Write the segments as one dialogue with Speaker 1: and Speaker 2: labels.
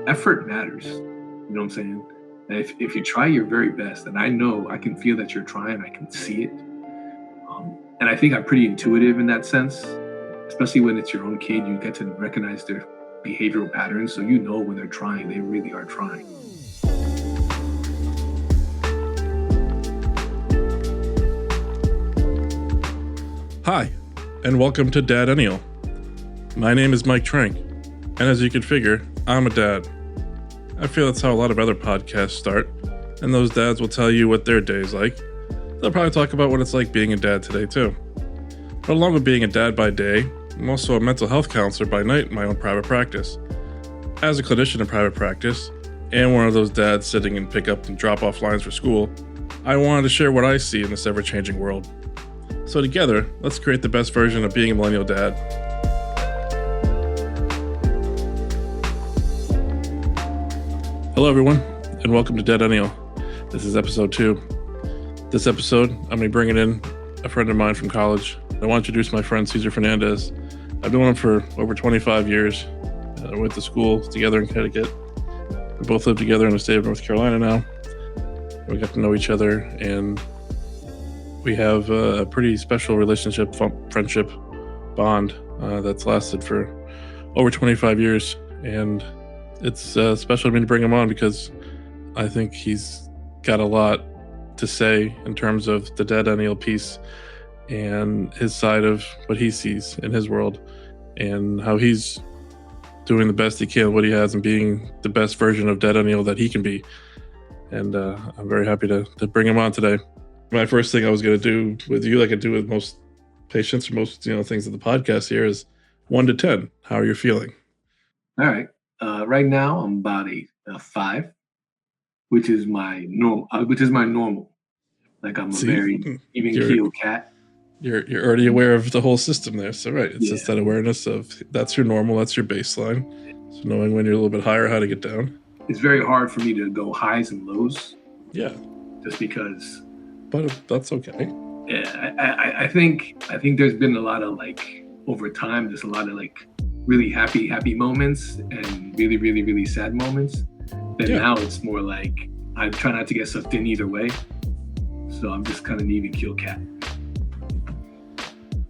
Speaker 1: effort matters. You know what I'm saying? And if you try your very best, and I know I can feel that you're trying, I can see it. And I think I'm pretty intuitive in that sense, especially when it's your own kid. You get to recognize their behavioral patterns, so you know when they're trying, they really are trying.
Speaker 2: Hi, and welcome to DADennial. My name is Mike Trank, and as you can figure, I'm a dad. I feel that's how a lot of other podcasts start, and those dads will tell you what their day's like. They'll probably talk about what it's like being a dad today too. But along with being a dad by day, I'm also a mental health counselor by night in my own private practice. As a clinician in private practice, and one of those dads sitting in pick-up and drop-off lines for school, I wanted to share what I see in this ever-changing world. So together, let's create the best version of being a millennial dad. Hello everyone, and welcome to DADennial. This is episode 2. This episode, I'm going to be bringing in a friend of mine from college. I want to introduce my friend Caesar Fernandez. I've known him for over 25 years. We went to school together in Connecticut. We both live together in the state of North Carolina now. We got to know each other, and we have a pretty special relationship, friendship, bond that's lasted for over 25 years. And it's special to me to bring him on because I think he's got a lot to say in terms of the DADennial piece and his side of what he sees in his world and how he's doing the best he can, what he has, and being the best version of DADennial that he can be. And I'm very happy to bring him on today. My first thing I was going to do with you, like I do with most patients or most things of the podcast here, is 1 to 10. How are you feeling?
Speaker 1: All right. Right now, I'm about a 5, which is my normal. Like I'm a very even keel cat.
Speaker 2: You're already aware of the whole system there, so right. It's just that awareness of that's your normal, that's your baseline. So knowing when you're a little bit higher, how to get down.
Speaker 1: It's very hard for me to go highs and lows.
Speaker 2: Yeah.
Speaker 1: Just because.
Speaker 2: But that's okay.
Speaker 1: Yeah, I think there's been a lot of over time, there's a lot of really happy moments and really, really, really sad moments. And now it's more like I try not to get sucked in either way. So I'm just kind of an even keel cat.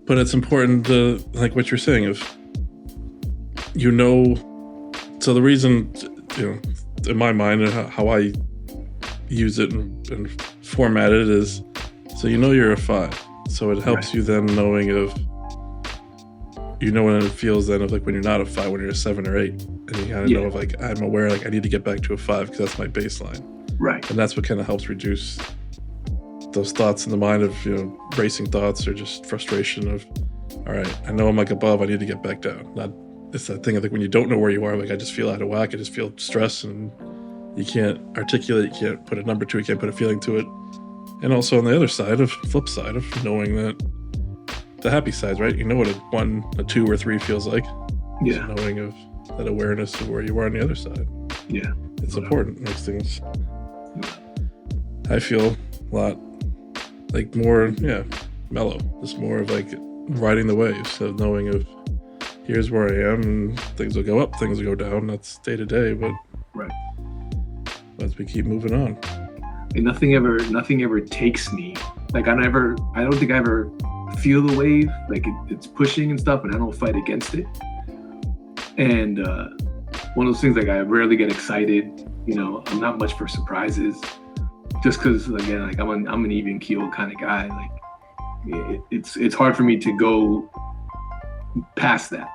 Speaker 2: But it's important to, like what you're saying, so the reason, in my mind and how I use it and format it is, so you're a 5. So it helps you then knowing of, when it feels then of when you're not a 5, when you're a 7 or 8. And you kind of know of I'm aware, I need to get back to a 5 because that's my baseline.
Speaker 1: Right.
Speaker 2: And that's what kind of helps reduce those thoughts in the mind of, racing thoughts or just frustration of, all right, I know I'm above, I need to get back down. It's that thing of when you don't know where you are, I just feel out of whack, I just feel stress and you can't articulate, you can't put a number to it, you can't put a feeling to it. And also on the other side flip side of knowing that the happy side, right? You know what a 1, a 2, or 3 feels like.
Speaker 1: Yeah.
Speaker 2: So knowing of that awareness of where you are on the other side.
Speaker 1: Yeah.
Speaker 2: It's important, those things. I feel a lot more, mellow. Just more of riding the waves of knowing of here's where I am and things will go up, things will go down. That's day to day, but as we keep moving on.
Speaker 1: And nothing ever takes me. I don't think I ever feel the wave. It's pushing and stuff, and I don't fight against it. And one of those things, I rarely get excited. I'm not much for surprises. Just because, again, I'm an even keel kind of guy. It's hard for me to go past that.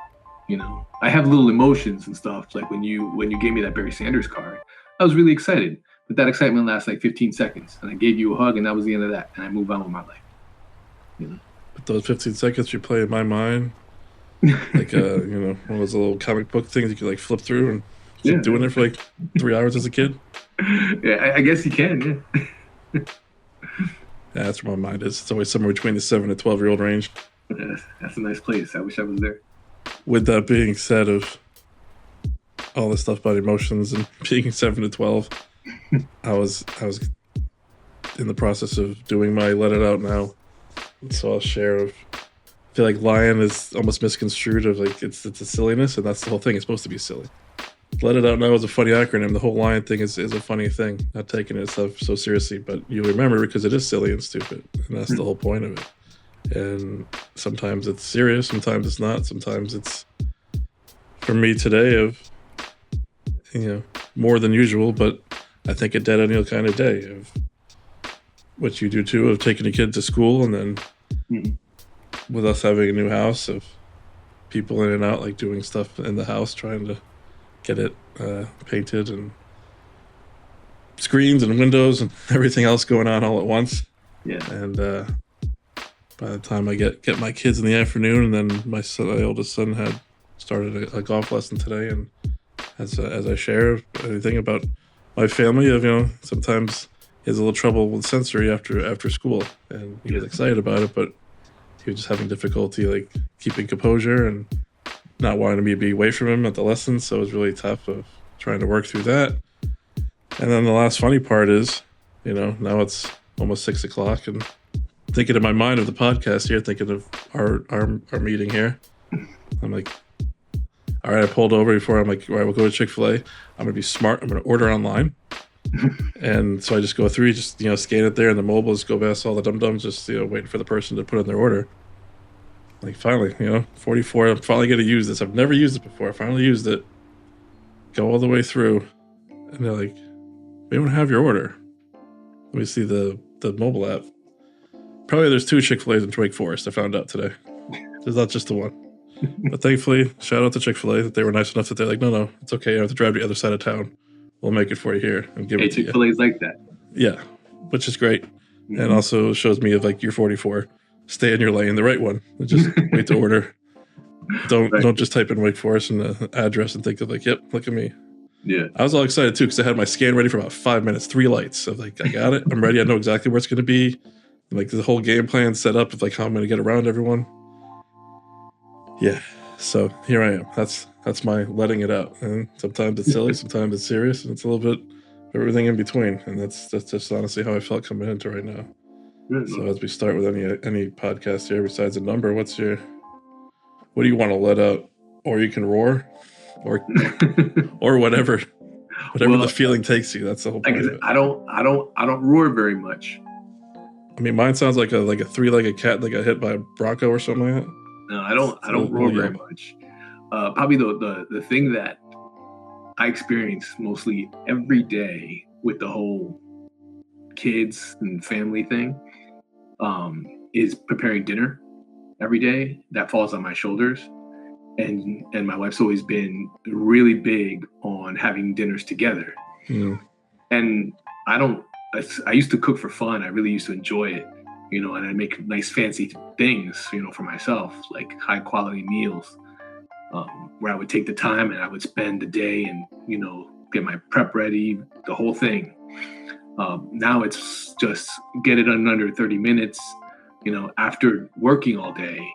Speaker 1: I have little emotions and stuff. When you gave me that Barry Sanders card, I was really excited. But that excitement lasts 15 seconds, and I gave you a hug, and that was the end of that, and I move on with my life.
Speaker 2: But those 15 seconds you play in my mind, one of those little comic book things you could flip through and keep doing it for 3 hours as a kid.
Speaker 1: Yeah, I guess you can.
Speaker 2: Yeah, that's where my mind is. It's always somewhere between the 7 to 12-year-old range.
Speaker 1: Yeah, that's a nice place. I wish I was there.
Speaker 2: With that being said, of all this stuff about emotions and being 7 to 12, I was in the process of doing my Let It Out now. So I'll share of, I feel like lion is almost misconstrued of it's a silliness, and that's the whole thing. It's supposed to be silly. let it out now as a funny acronym. The whole line thing is a funny thing, not taking it so seriously, but you remember because it is silly and stupid, and that's the whole point of it. And sometimes it's serious, sometimes it's not, sometimes it's, for me today, of more than usual, but I think a DADennial kind of day of what you do too, of taking a kid to school, and then with us having a new house, of people in and out, like doing stuff in the house, trying to get it painted, and screens and windows and everything else going on all at once.
Speaker 1: Yeah.
Speaker 2: And by the time I get my kids in the afternoon, and then my oldest son had started a golf lesson today, and as I share anything about my family, of sometimes he has a little trouble with sensory after school, and he was excited about it, but he was just having difficulty like keeping composure and not wanting me to be away from him at the lessons. So it was really tough of trying to work through that. And then the last funny part is, now it's almost 6 o'clock, and thinking in my mind of the podcast here, thinking of our meeting here, I'm like, all right, I pulled over before. I'm like, all right, we'll go to Chick-fil-A. I'm going to be smart. I'm going to order online. And so I just go through, just, scan it there, and the mobile, just go past all the dum-dums, just, waiting for the person to put in their order. Like, finally, 44, I'm finally going to use this. I've never used it before. I finally used it. Go all the way through. And they're like, we don't have your order. Let me see the mobile app. Probably there's 2 Chick-fil-A's in Wake Forest, I found out today. There's not just the one. But thankfully, shout out to Chick-fil-A that they were nice enough that they're like, no, it's okay. You don't have to drive to the other side of town. We'll make it for you here and give it to you.
Speaker 1: Chick-fil-A's like that.
Speaker 2: Yeah, which is great. And also shows me of like, you're 44. Stay in your lane, the right one. Just wait to order. Don't just type in Wake Forest and the address and think of like, yep, look at me.
Speaker 1: Yeah.
Speaker 2: I was all excited too because I had my scan ready for about 5 minutes, 3 lights. I was like, I got it. I'm ready. I know exactly where it's going to be. And like the whole game plan set up of like how I'm going to get around everyone. Yeah. So here I am. That's my letting it out. And sometimes it's silly, sometimes it's serious, and it's a little bit of everything in between. And that's just honestly how I felt coming into right now. So as we start with any podcast here, besides a number, what do you want to let out? Or you can roar, or whatever the feeling takes you. That's the whole point of it.
Speaker 1: I don't roar very much.
Speaker 2: I mean, mine sounds like a 3-legged cat that got hit by a Bronco or something like that.
Speaker 1: No, I don't roar very much. Probably the thing that I experience mostly every day with the whole kids and family thing is preparing dinner every day. That falls on my shoulders, and my wife's always been really big on having dinners together. And I used to cook for fun. I really used to enjoy it. And I make nice fancy things, for myself, like high quality meals, where I would take the time and I would spend the day and, get my prep ready, the whole thing. Now it's just get it in under 30 minutes, after working all day,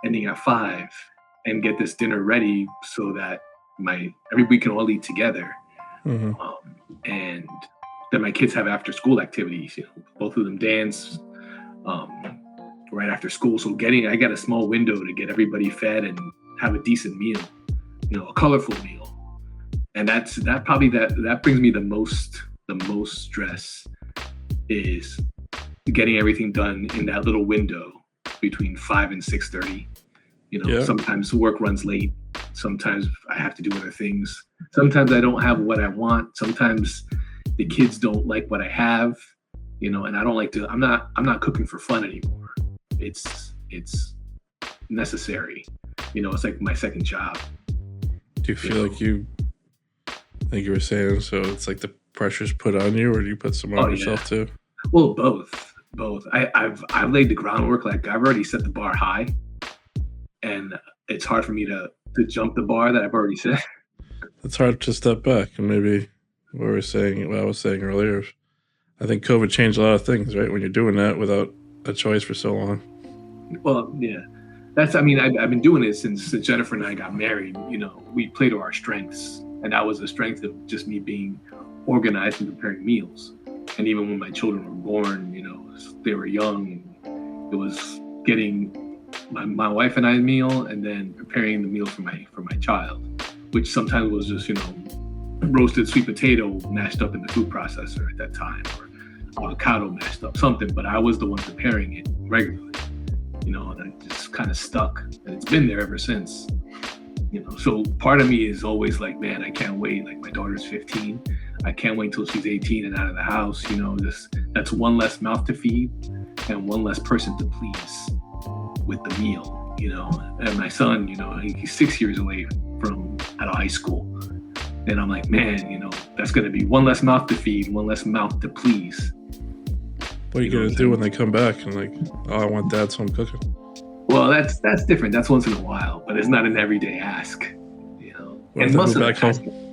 Speaker 1: ending at 5, and get this dinner ready so that we can all eat together. And then my kids have after school activities, both of them dance, right after school. So I got a small window to get everybody fed and have a decent meal, a colorful meal. And that brings me the most stress, is getting everything done in that little window between 5 and 6:30. Sometimes work runs late. Sometimes I have to do other things. Sometimes I don't have what I want. Sometimes the kids don't like what I have. And I don't like to. I'm not cooking for fun anymore. It's necessary. It's like my second job.
Speaker 2: Do you feel like I think you were saying, so it's like the pressure's put on you, or do you put some on yourself too?
Speaker 1: Well, both. I've laid the groundwork. Like, I've already set the bar high, and it's hard for me to jump the bar that I've already set.
Speaker 2: It's hard to step back, and maybe what I was saying earlier. I think COVID changed a lot of things, right? When you're doing that without a choice for so long.
Speaker 1: Well, yeah. I've been doing it since Jennifer and I got married. We play to our strengths, and that was the strength of just me being organized and preparing meals. And even when my children were born, they were young. It was getting my wife and I a meal, and then preparing the meal for my child, which sometimes was just roasted sweet potato mashed up in the food processor at that time, or avocado mashed up, something. But I was the one preparing it regularly, and it just kind of stuck, and it's been there ever since. So part of me is always like, man, I can't wait. Like, my daughter's 15. I can't wait till she's 18 and out of the house. That's one less mouth to feed and one less person to please with the meal. And my son, he's 6 years away from out of high school, and I'm like, man, that's going to be one less mouth to feed, one less mouth to please.
Speaker 2: What are you gonna do when they come back and like, oh, I want Dad's home cooking?
Speaker 1: Well, that's different. That's once in a while, but it's not an everyday ask.
Speaker 2: What if they move back home?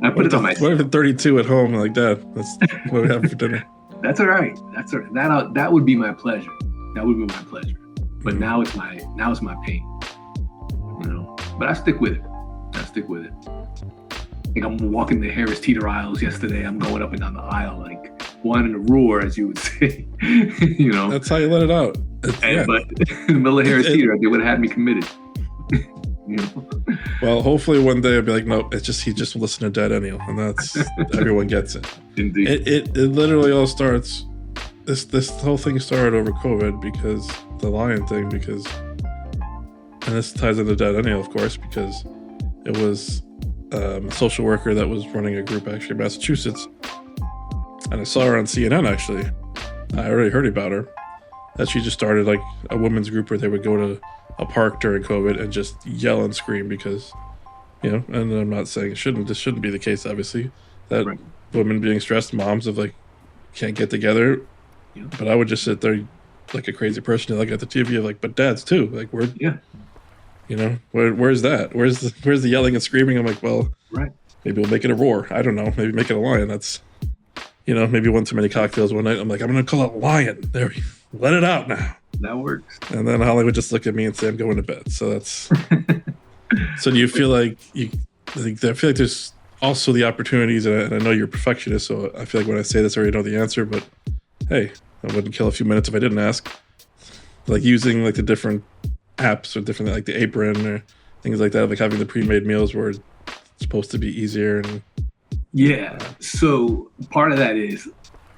Speaker 1: I put it on myself.
Speaker 2: What if at 32 at home, like, Dad, that's what we have for dinner?
Speaker 1: That's all right. That's all right. That would be my pleasure. That would be my pleasure. But now it's my pain. But I stick with it. Like, I'm walking the Harris Teeter aisles yesterday. I'm going up and down the aisle like one in a roar, as you would say.
Speaker 2: That's how you let it out.
Speaker 1: But in the middle of Harris Teeter, they would have had me committed.
Speaker 2: Well, hopefully one day I'll be like, no, it's just he just listened to DADennial, and that's everyone gets it.
Speaker 1: Indeed.
Speaker 2: It literally all starts. This whole thing started over COVID, because the lion thing, and this ties into DADennial, of course, because it was a social worker that was running a group actually in Massachusetts, and I saw her on CNN. Actually, I already heard about her, that she just started like a women's group where they would go to a park during COVID and just yell and scream because, and I'm not saying this shouldn't be the case, obviously, that right. Women being stressed, moms of like can't get together, but I would just sit there like a crazy person and look at the TV of like, but dads too, like where's that? Where's the yelling and screaming? I'm like, well,
Speaker 1: right.
Speaker 2: Maybe we'll make it a roar. I don't know. Maybe make it a lion. That's, maybe one too many cocktails one night. I'm like, I'm going to call it lion. There, let it out now.
Speaker 1: That works.
Speaker 2: And then Holly would just look at me and say, I'm going to bed. So that's, so do you feel like I feel like there's also the opportunities, and I know you're a perfectionist, so I feel like when I say this, I already know the answer, but hey, I wouldn't kill a few minutes if I didn't ask. Like using like the different apps or different, like the Apron or things like that, like having the pre-made meals where it's supposed to be easier. And
Speaker 1: so part of that is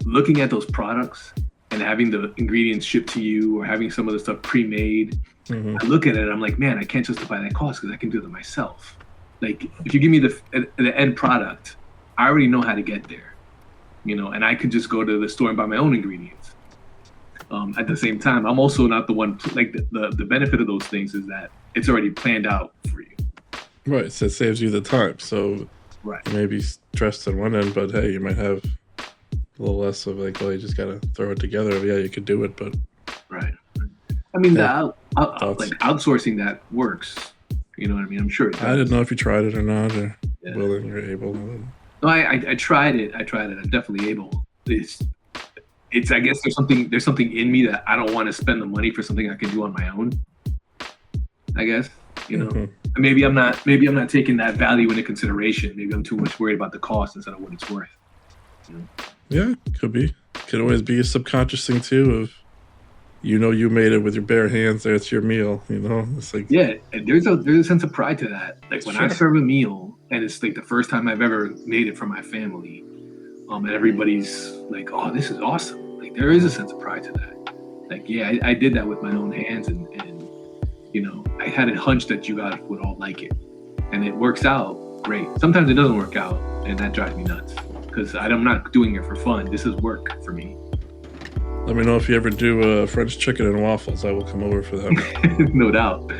Speaker 1: looking at those products and having the ingredients shipped to you, or having some of the stuff pre-made. Mm-hmm. I look at it and I'm like, man, I can't justify that cost because I can do it myself. Like, if you give me the end product, I already know how to get there, and I could just go to the store and buy my own ingredients. At the same time, I'm also not the one, like the benefit of those things is that it's already planned out for you.
Speaker 2: Right, so it saves you the time. So
Speaker 1: right.
Speaker 2: You may be stressed on one end, but hey, you might have a little less of like, well, you just got to throw it together. Yeah, you could do it, but...
Speaker 1: Right. I mean, like outsourcing that works. You know what I mean? I'm sure it does.
Speaker 2: I didn't know if you tried it or not, or willing or able.
Speaker 1: No, I tried it. I'm definitely able. It's. I guess there's something in me that I don't want to spend the money for something I can do on my own. I guess
Speaker 2: Mm-hmm.
Speaker 1: Maybe I'm not taking that value into consideration. Maybe I'm too much worried about the cost instead of what it's worth.
Speaker 2: Yeah, could be. Could always be a subconscious thing too of, you made it with your bare hands. There, it's your meal. It's like
Speaker 1: and there's a sense of pride to that. Like when I serve a meal and it's like the first time I've ever made it for my family, and everybody's like, "Oh, this is awesome!" Like there is a sense of pride to that. Like I did that with my own hands, and I had a hunch that you guys would all like it, and it works out great. Sometimes it doesn't work out, and that drives me nuts because I'm not doing it for fun. This is work for me.
Speaker 2: Let me know if you ever do French chicken and waffles. I will come over for that.
Speaker 1: No doubt.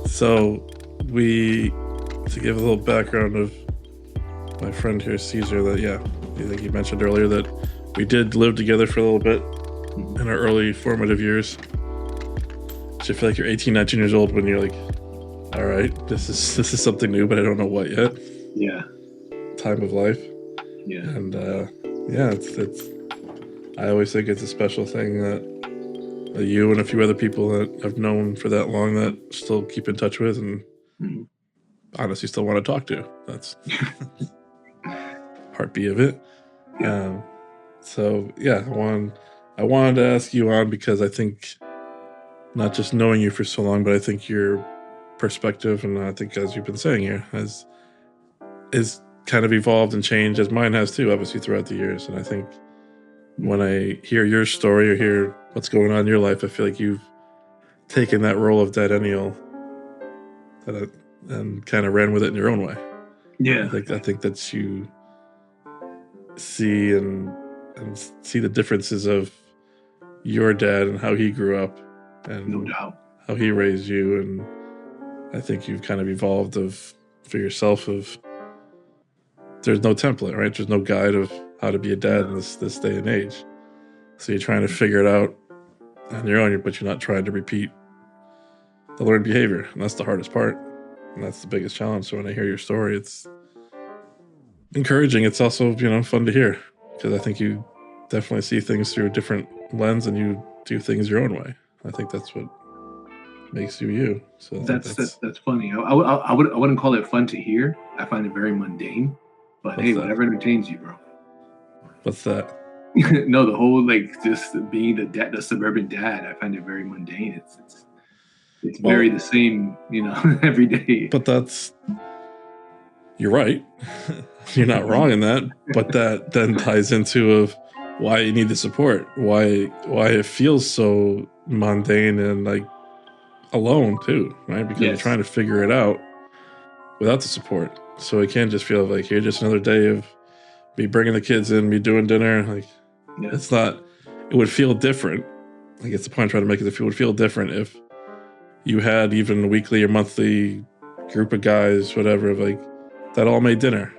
Speaker 2: So to give a little background of my friend here, Caesar, that I think you mentioned earlier that we did live together for a little bit in our early formative years. So I feel like you're 18, 19 years old when you're like, all right, this is something new, but I don't know what yet.
Speaker 1: Yeah.
Speaker 2: Time of life.
Speaker 1: Yeah.
Speaker 2: And it's I always think it's a special thing that you and a few other people that I've known for that long that still keep in touch with and honestly still want to talk to. That's part B of it.
Speaker 1: Yeah.
Speaker 2: So yeah, I wanted to ask you on because I think not just knowing you for so long, but I think your perspective, and I think as you've been saying here, is kind of evolved and changed as mine has too, obviously throughout the years. And I think when I hear your story or hear what's going on in your life, I feel like you've taken that role of DADennial and kind of ran with it in your own way.
Speaker 1: Yeah.
Speaker 2: I think that you see and see the differences of your dad and how he grew up and
Speaker 1: No doubt.
Speaker 2: how he raised you, and I think you've kind of evolved for yourself of there's no template, right? There's no guide of how to be a dad in this day and age. So you're trying to figure it out on your own, but you're not trying to repeat the learned behavior, and that's the hardest part, and that's the biggest challenge. So when I hear your story, it's encouraging. It's also, fun to hear because I think you definitely see things through a different lens and you do things your own way. I think that's what makes you you. So
Speaker 1: that's funny. I wouldn't call it fun to hear. I find it very mundane. But hey, whatever entertains you, bro.
Speaker 2: What's that?
Speaker 1: No, the whole just being the suburban dad. I find it very mundane. It's very the same, every day.
Speaker 2: But you're right. You're not wrong in that. But that then ties into why you need the support. Why it feels so mundane and alone too, right? Because you're trying to figure it out without the support. So it can't just feel like you're just another day of me bringing the kids in, me doing dinner. It's not. It would feel different. It's the point I'm trying to make is it would feel different if you had even a weekly or monthly group of guys, whatever, that all made dinner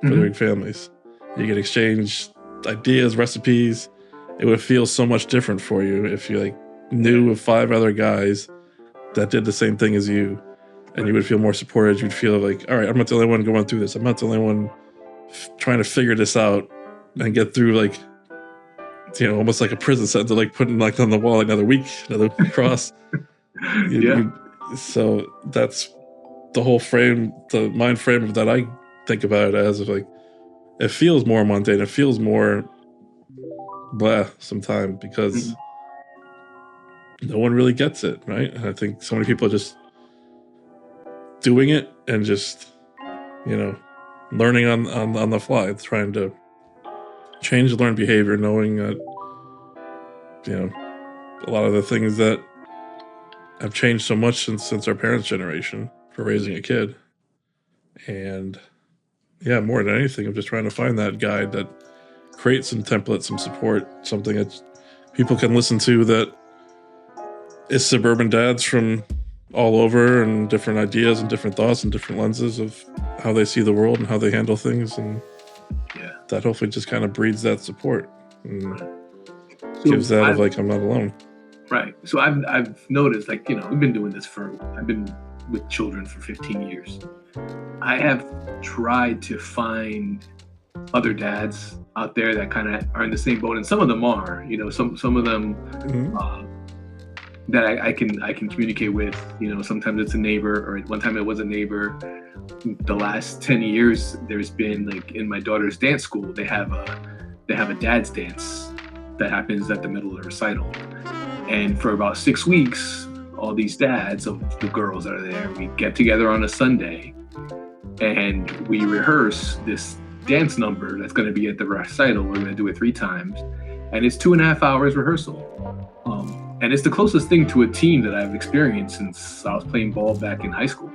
Speaker 2: for their big families. You could exchange ideas, recipes. It would feel so much different for you if you knew of 5 other guys that did the same thing as you, and you would feel more supported. You'd feel all right, I'm not the only one going through this. I'm not the only one trying to figure this out and get through almost like a prison sentence, putting on the wall another week, another cross. So that's the whole frame, the mind frame that I think about it as it feels more mundane. It feels more blah sometimes because no one really gets it, right? And I think so many people are just doing it and just, learning on the fly, trying to change the learned behavior, knowing that, a lot of the things that have changed so much since our parents' generation for raising a kid. And more than anything, I'm just trying to find that guide that creates some templates, some support, something that people can listen to that is suburban dads from all over and different ideas and different thoughts and different lenses of how they see the world and how they handle things. And that hopefully just kind of breeds that support and gives that I'm not alone.
Speaker 1: Right. So I've noticed, we've been doing this I've been with children for 15 years. I have tried to find other dads out there that kind of are in the same boat, and some of them are, some of them that I can communicate with. Sometimes it's a neighbor, or one time it was a neighbor. The last 10 years, there's been in my daughter's dance school, they have a dad's dance that happens at the middle of the recital, and for about 6 weeks, all these dads of the girls that are there, we get together on a Sunday and we rehearse this dance number that's going to be at the recital. We're going to do it 3 times, and it's 2.5 hours rehearsal. And it's the closest thing to a team that I've experienced since I was playing ball back in high school.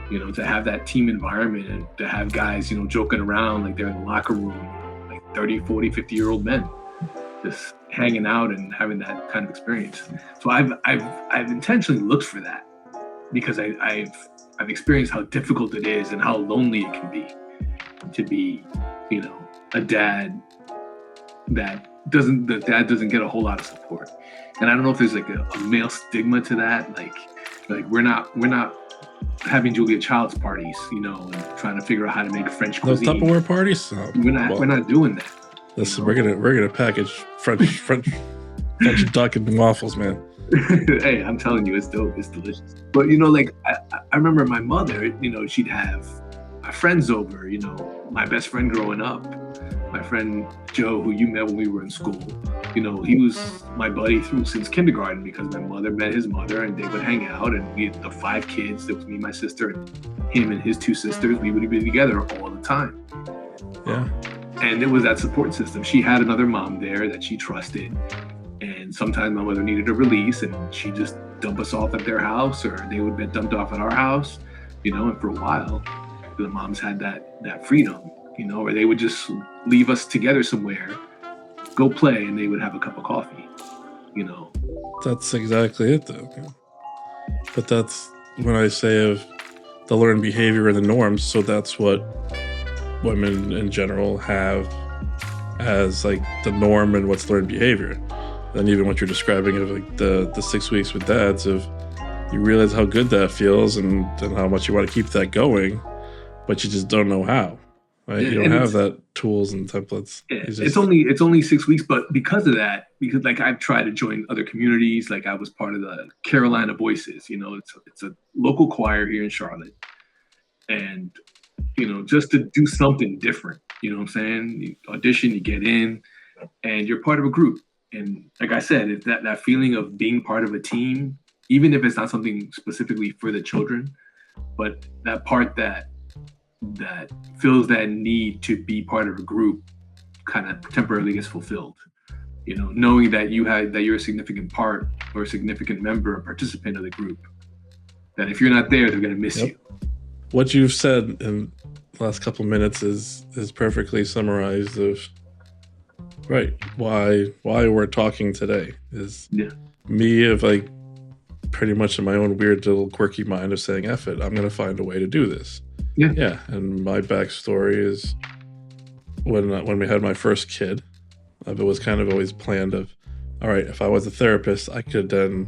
Speaker 1: To have that team environment and to have guys, joking around they're in the locker room, 30, 40, 50-year-old men, just hanging out and having that kind of experience. So I've intentionally looked for that because I've experienced how difficult it is and how lonely it can be to be, a dad that doesn't get a whole lot of support. And I don't know if there's a male stigma to that. We're not having Julia Child's parties, and trying to figure out how to make French cuisine.
Speaker 2: Those Tupperware parties? Oh,
Speaker 1: we're not doing that.
Speaker 2: Listen, we're gonna package French duck and waffles, man.
Speaker 1: Hey, I'm telling you, it's dope. It's delicious. But I remember my mother, she'd have my friends over. My best friend growing up, my friend Joe, who you met when we were in school, he was my buddy since kindergarten, because my mother met his mother and they would hang out, and we had the 5 kids. There was me, my sister, and him and his 2 sisters. We would be together all the time.
Speaker 2: Yeah.
Speaker 1: And it was that support system. She had another mom there that she trusted. And sometimes my mother needed a release, and she'd just dump us off at their house, or they would be dumped off at our house, and for a while, the moms had that freedom, where they would just leave us together somewhere, go play, and they would have a cup of coffee,
Speaker 2: That's exactly it, though. But that's when I say of the learned behavior and the norms. So that's what women in general have as like the norm and what's learned behavior. Then even what you're describing of like the 6 weeks with dads, of you realize how good that feels and how much you want to keep that going, but you just don't know how. Right? You don't have that tools and templates.
Speaker 1: It's only 6 weeks, but because like I've tried to join other communities. Like I was part of the Carolina Voices. It's a local choir here in Charlotte, and just to do something different. You know what I'm saying? You audition, you get in, and you're part of a group. And like I said, it's that feeling of being part of a team, even if it's not something specifically for the children, but that part that feels that need to be part of a group kind of temporarily gets fulfilled. Knowing that you're a significant part or a significant member or participant of the group, that if you're not there, they're going to miss you.
Speaker 2: What you've said in the last couple of minutes is perfectly summarized of right why we're talking today. Is me of like pretty much in my own weird little quirky mind of saying, F it, I'm going to find a way to do this. Yeah. And my backstory is when we had my first kid, it was kind of always planned of, all right, if I was a therapist, I could then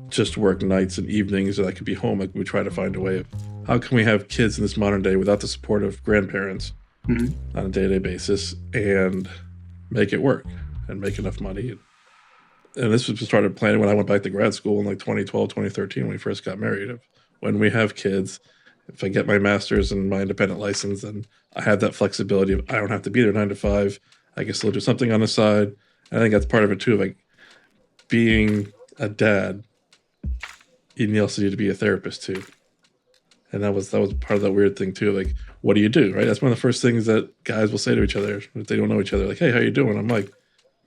Speaker 2: just work nights and evenings, and I could be home. Like we try to find a way of how can we have kids in this modern day without the support of grandparents on a day-to-day basis and make it work and make enough money. And this was started planning when I went back to grad school in like 2012, 2013, when we first got married. Of when we have kids, if I get my master's and my independent license, then I have that flexibility of I don't have to be there 9 to 5. I can still do something on the side. And I think that's part of it too. Like being a dad, you also need to be a therapist too. And that was part of that weird thing too. Like, what do you do? Right? That's one of the first things that guys will say to each other if they don't know each other. Like, hey, how you doing? I'm like,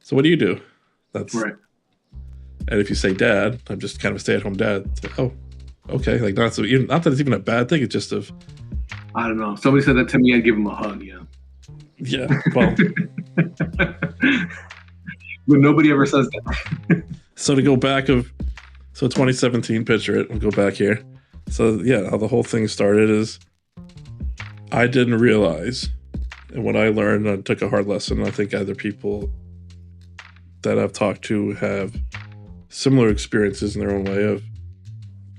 Speaker 2: so what do you do? That's
Speaker 1: right.
Speaker 2: And if you say dad, I'm just kind of a stay-at-home dad. It's like, oh, okay. Like not that it's even a bad thing. It's just
Speaker 1: I don't know. Somebody said that to me, I'd give him a hug.
Speaker 2: Yeah. Well,
Speaker 1: but nobody ever says that.
Speaker 2: So to go back 2017, picture it. We'll go back here. So yeah, how the whole thing started is I didn't realize, and what I learned, I took a hard lesson. I think other people that I've talked to have similar experiences in their own way of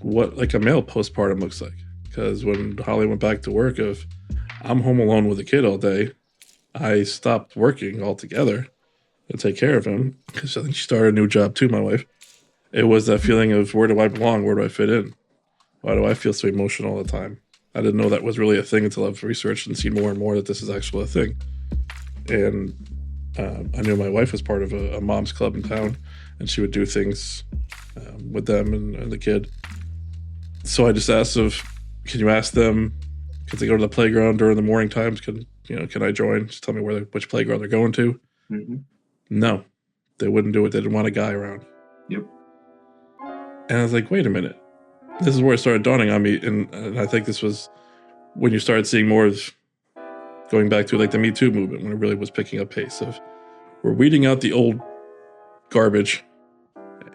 Speaker 2: what like a male postpartum looks like. Because when Holly went back to work, if I'm home alone with a kid all day, I stopped working altogether to take care of him, because I think she started a new job too, my wife. It was that feeling of where do I belong? Where do I fit in? Why do I feel so emotional all the time? I didn't know that was really a thing until I've researched and seen more and more that this is actually a thing. And I knew my wife was part of a mom's club in town, and she would do things with them and the kid. So I just asked can you ask them, because they go to the playground during the morning times, can I join? Just tell me which playground they're going to.
Speaker 1: Mm-hmm.
Speaker 2: No, they wouldn't do it. They didn't want a guy around.
Speaker 1: Yep.
Speaker 2: And I was like, wait a minute. This is where it started dawning on me. And I think this was when you started seeing more of going back to like the Me Too movement, when it really was picking up pace of we're weeding out the old garbage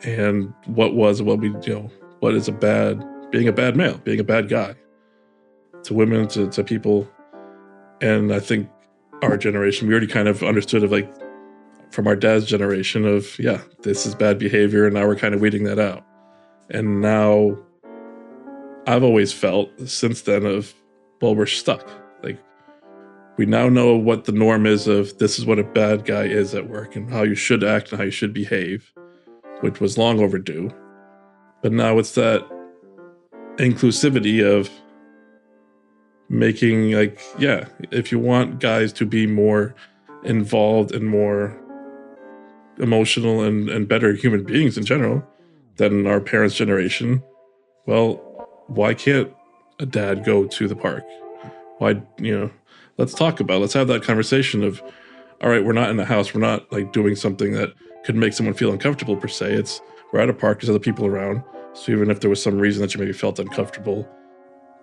Speaker 2: and what is being a bad male, being a bad guy to women, to people. And I think our generation, we already kind of understood of like from our dad's generation of, yeah, this is bad behavior. And now we're kind of weeding that out. And now I've always felt since then of, well, we're stuck. Like we now know what the norm is of this is what a bad guy is at work and how you should act and how you should behave, which was long overdue. But now it's that inclusivity of making like, yeah, if you want guys to be more involved and more emotional and better human beings in general than our parents' generation. Well, why can't a dad go to the park? Why, let's talk about it. Let's have that conversation of, all right, we're not in the house. We're not like doing something that could make someone feel uncomfortable per se. We're at a park. There's other people around. So even if there was some reason that you maybe felt uncomfortable,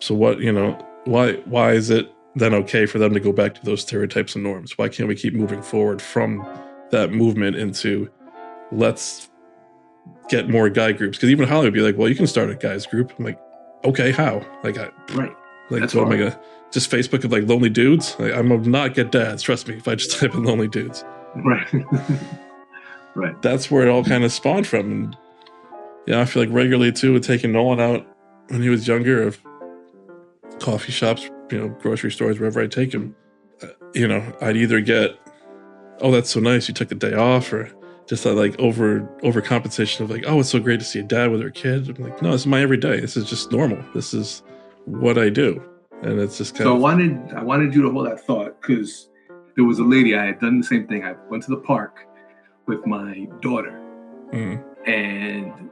Speaker 2: so what, why is it then okay for them to go back to those stereotypes and norms? Why can't we keep moving forward from that movement into let's get more guy groups? Because even Holly would be like, well, you can start a guys group. I'm like, okay, how? Like,
Speaker 1: right.
Speaker 2: Like, that's what am I gonna just Facebook of like lonely dudes? Like, I'm gonna not get dads. Trust me, if I just type in lonely dudes.
Speaker 1: Right. Right.
Speaker 2: That's where it all kind of spawned from. And I feel like regularly too with taking Nolan out when he was younger of coffee shops, grocery stores, wherever I take him. I'd either get, oh, that's so nice, you took the day off, or just that like overcompensation of like, oh, it's so great to see a dad with her kid. I'm like, no, this is my everyday. This is just normal. This is what I do. And it's just kind of.
Speaker 1: I wanted you to hold that thought because there was a lady, I had done the same thing. I went to the park with my daughter, and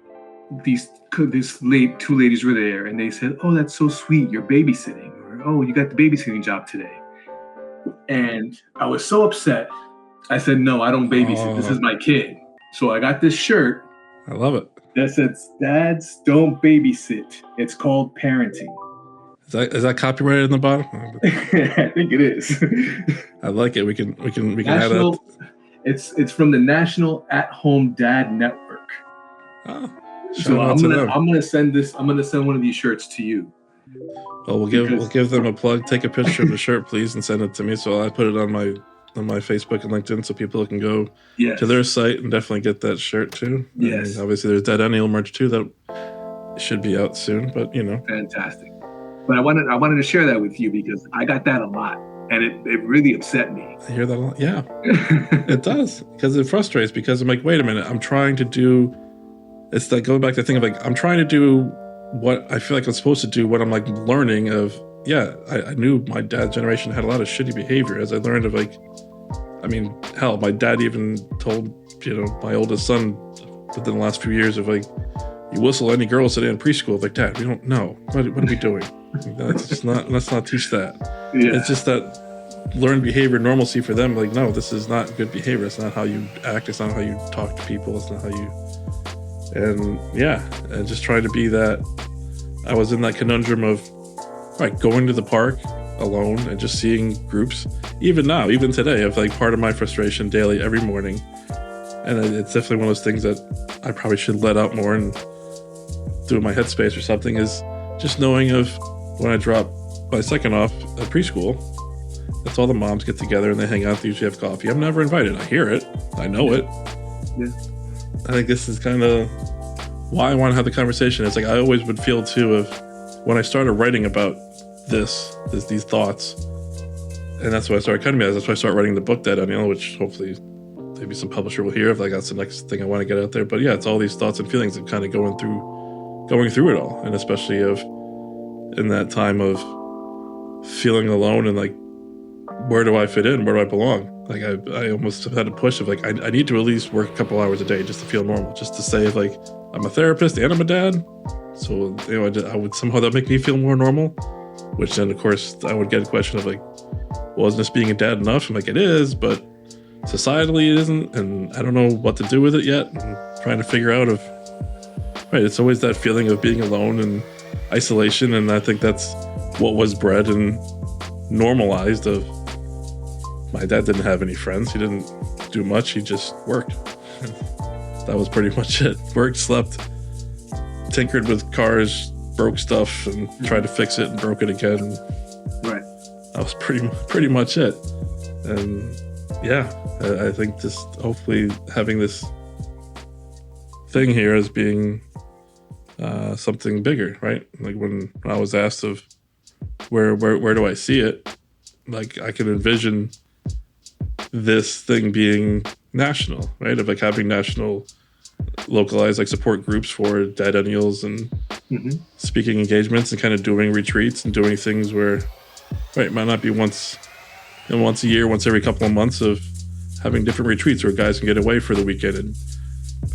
Speaker 1: two ladies were there, and they said, oh, that's so sweet, you're babysitting, or oh, you got the babysitting job today. And I was so upset. I said, no, I don't babysit. This is my kid. So I got this shirt.
Speaker 2: I love it.
Speaker 1: That says, Dads don't babysit. It's called parenting.
Speaker 2: Is that copyrighted in the bottom?
Speaker 1: I think it is.
Speaker 2: I like it. We can add that.
Speaker 1: It's from the National At-Home Dad Network.
Speaker 2: Oh.
Speaker 1: So I'm gonna send one of these shirts to you.
Speaker 2: Well, we'll give them a plug. Take a picture of the shirt, please, and send it to me. So I put it on my Facebook and LinkedIn, so people can go to their site and definitely get that shirt too.
Speaker 1: Yes.
Speaker 2: And obviously, there's DADennial merch too that should be out soon. But
Speaker 1: fantastic. But I wanted to share that with you because I got that a lot, and it really upset me.
Speaker 2: I hear that a lot. Yeah, it does, because it frustrates. Because I'm like, wait a minute, I'm trying to do. It's like going back to the thing of like, I'm trying to do what I feel like I'm supposed to do, what I'm like learning of. Yeah, I knew my dad's generation had a lot of shitty behavior as I learned of like, I mean, hell, my dad even told, my oldest son within the last few years of like, you whistle any girls today in preschool, like, Dad, we don't know. What are we doing? Let's not teach that. Yeah. It's just that learned behavior, normalcy for them. Like, no, this is not good behavior. It's not how you act. It's not how you talk to people. It's not how you. And just trying to be that. I was in that conundrum of, going to the park alone and just seeing groups. Even now, even today, of like part of my frustration daily every morning. And it's definitely one of those things that I probably should let out more and do in my headspace or something, is just knowing of when I drop my second off at preschool, that's all the moms get together and they hang out. They usually have coffee. I'm never invited. I hear it. I know it.
Speaker 1: Yeah.
Speaker 2: I think this is kind of why I want to have the conversation. It's like I always would feel too of when I started writing about these thoughts, and that's why I started cutting me. That's why I started writing the book DADennial, which hopefully maybe some publisher will hear of. Like that's the next thing I want to get out there. But yeah, it's all these thoughts and feelings and kind of going through it all, and especially in that time of feeling alone and like, where do I fit in? Where do I belong? Like I almost had a push of like, I need to at least work a couple hours a day just to feel normal, just to say like, I'm a therapist and I'm a dad. So, I would somehow that make me feel more normal, which then of course I would get a question of like, well, isn't this being a dad enough? I'm like, it is, but societally it isn't. And I don't know what to do with it yet. I'm trying to figure out it's always that feeling of being alone and isolation. And I think that's what was bred and normalized of. My dad didn't have any friends. He didn't do much. He just worked. That was pretty much it. Worked, slept, tinkered with cars, broke stuff, and tried to fix it and broke it again.
Speaker 1: Right.
Speaker 2: That was pretty much it. And yeah, I think just hopefully having this thing here as being something bigger, right? Like when I was asked of where do I see it, like I can envision this thing being national, right? Of like having national localized like support groups for DADennials and speaking engagements and kind of doing retreats and doing things where it might not be once a year, once every couple of months of having different retreats where guys can get away for the weekend and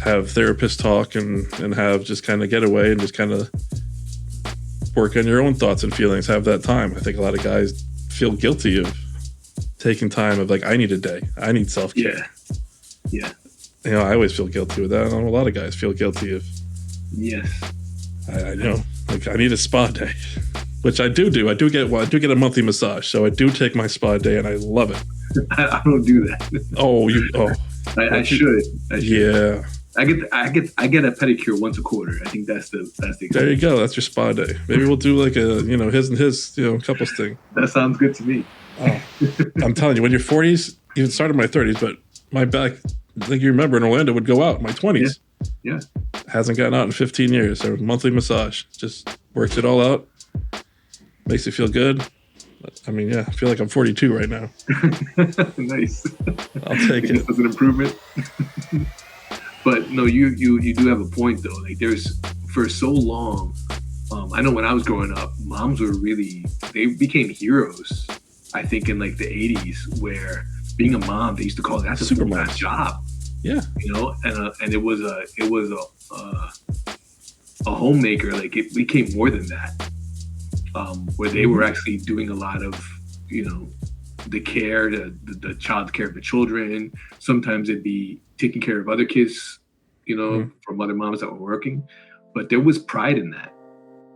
Speaker 2: have therapist talk and have just kind of get away and just kind of work on your own thoughts and feelings, have that time. I think a lot of guys feel guilty of taking time of like, I need a day. I need self-care.
Speaker 1: Yeah.
Speaker 2: You know, I always feel guilty with that. I know a lot of guys feel guilty of.
Speaker 1: Yes.
Speaker 2: I know. Like, I need a spa day, which I do. I do get a monthly massage, so I do take my spa day, and I love it.
Speaker 1: I don't do that. I should.
Speaker 2: Yeah.
Speaker 1: I get a pedicure once a quarter. I think that's the
Speaker 2: There you go. That's your spa day. Maybe we'll do like a his and his couples thing.
Speaker 1: That sounds good to me.
Speaker 2: Oh, I'm telling you, when you're 40s, even started in my 30s, but my back, I think you remember in Orlando, would go out in my 20s.
Speaker 1: Yeah.
Speaker 2: Hasn't gotten out in 15 years. So monthly massage just works it all out. Makes you feel good. I mean, yeah, I feel like I'm 42 right now.
Speaker 1: Nice.
Speaker 2: I'll take it.
Speaker 1: As an improvement. But no, you do have a point though. Like there's for so long, I know when I was growing up, moms were they became heroes. I think in like the 80s, where being a mom, they used to call it, that's a full-time job.
Speaker 2: Yeah.
Speaker 1: And it was a homemaker. Like it became more than that, where they were actually doing a lot of, the care, the child care of the children. Sometimes it'd be taking care of other kids, from other moms that were working. But there was pride in that.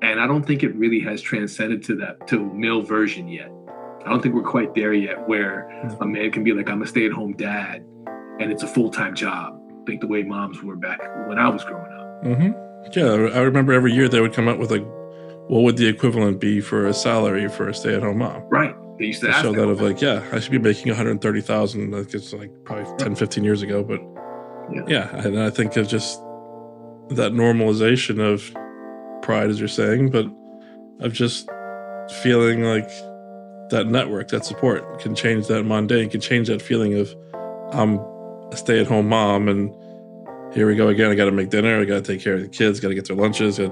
Speaker 1: And I don't think it really has transcended to male version yet. I don't think we're quite there yet where a man can be like, I'm a stay-at-home dad, and it's a full-time job, like the way moms were back when I was growing up.
Speaker 2: Mm-hmm. Yeah, I remember every year they would come up with like, what would the equivalent be for a salary for a stay-at-home mom?
Speaker 1: Right. They used to ask
Speaker 2: show that of like, I should be making $130,000. Like it's like probably 10, 15 years ago, but yeah. And I think of just that normalization of pride, as you're saying, but of just feeling like that network, that support can change that mundane, can change that feeling of I'm a stay-at-home mom and here we go again. I got to make dinner. I got to take care of the kids. Got to get their lunches. It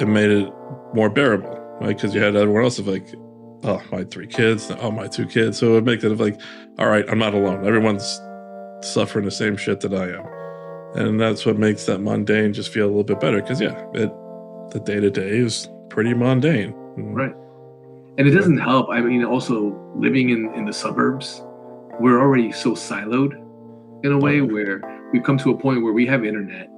Speaker 2: made it more bearable, right? Because you had everyone else of like, oh, my 3 kids. Oh, my 2 kids. So it makes it of like, all right, I'm not alone. Everyone's suffering the same shit that I am. And that's what makes that mundane just feel a little bit better. Because the day-to-day is pretty mundane.
Speaker 1: Right. And it doesn't help. I mean, also living in the suburbs, we're already so siloed in a way where we've come to a point where we have internet.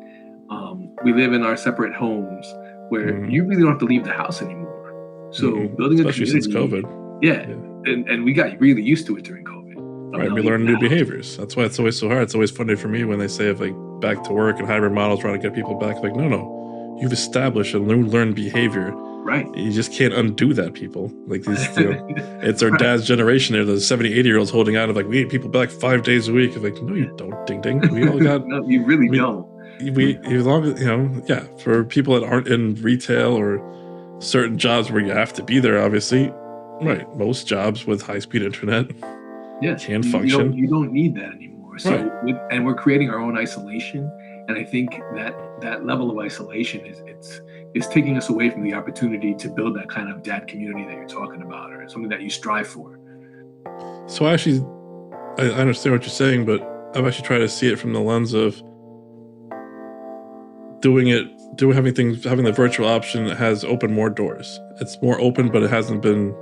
Speaker 1: We live in our separate homes where you really don't have to leave the house anymore. So building
Speaker 2: especially
Speaker 1: a community,
Speaker 2: since COVID.
Speaker 1: Yeah. And we got really used to it during COVID.
Speaker 2: Right. We learned new behaviors. That's why it's always so hard. It's always funny for me when they say of like back to work and hybrid models trying to get people back. Like, no. You've established a new learned behavior.
Speaker 1: Right.
Speaker 2: You just can't undo that, people. Like these, it's our dad's generation there. The 70, 80-year-olds holding out of like, we need people back 5 days a week. I'm like, no, you don't, ding, ding. We all got...
Speaker 1: No, you really don't.
Speaker 2: As long as, for people that aren't in retail or certain jobs where you have to be there, obviously, right, most jobs with high-speed internet can function.
Speaker 1: You don't need that anymore. So, and we're creating our own isolation. And I think that level of isolation is taking us away from the opportunity to build that kind of dad community that you're talking about, or something that you strive for.
Speaker 2: So I understand what you're saying, but I've actually tried to see it from the lens of having the virtual option that has opened more doors. It's more open, but it hasn't been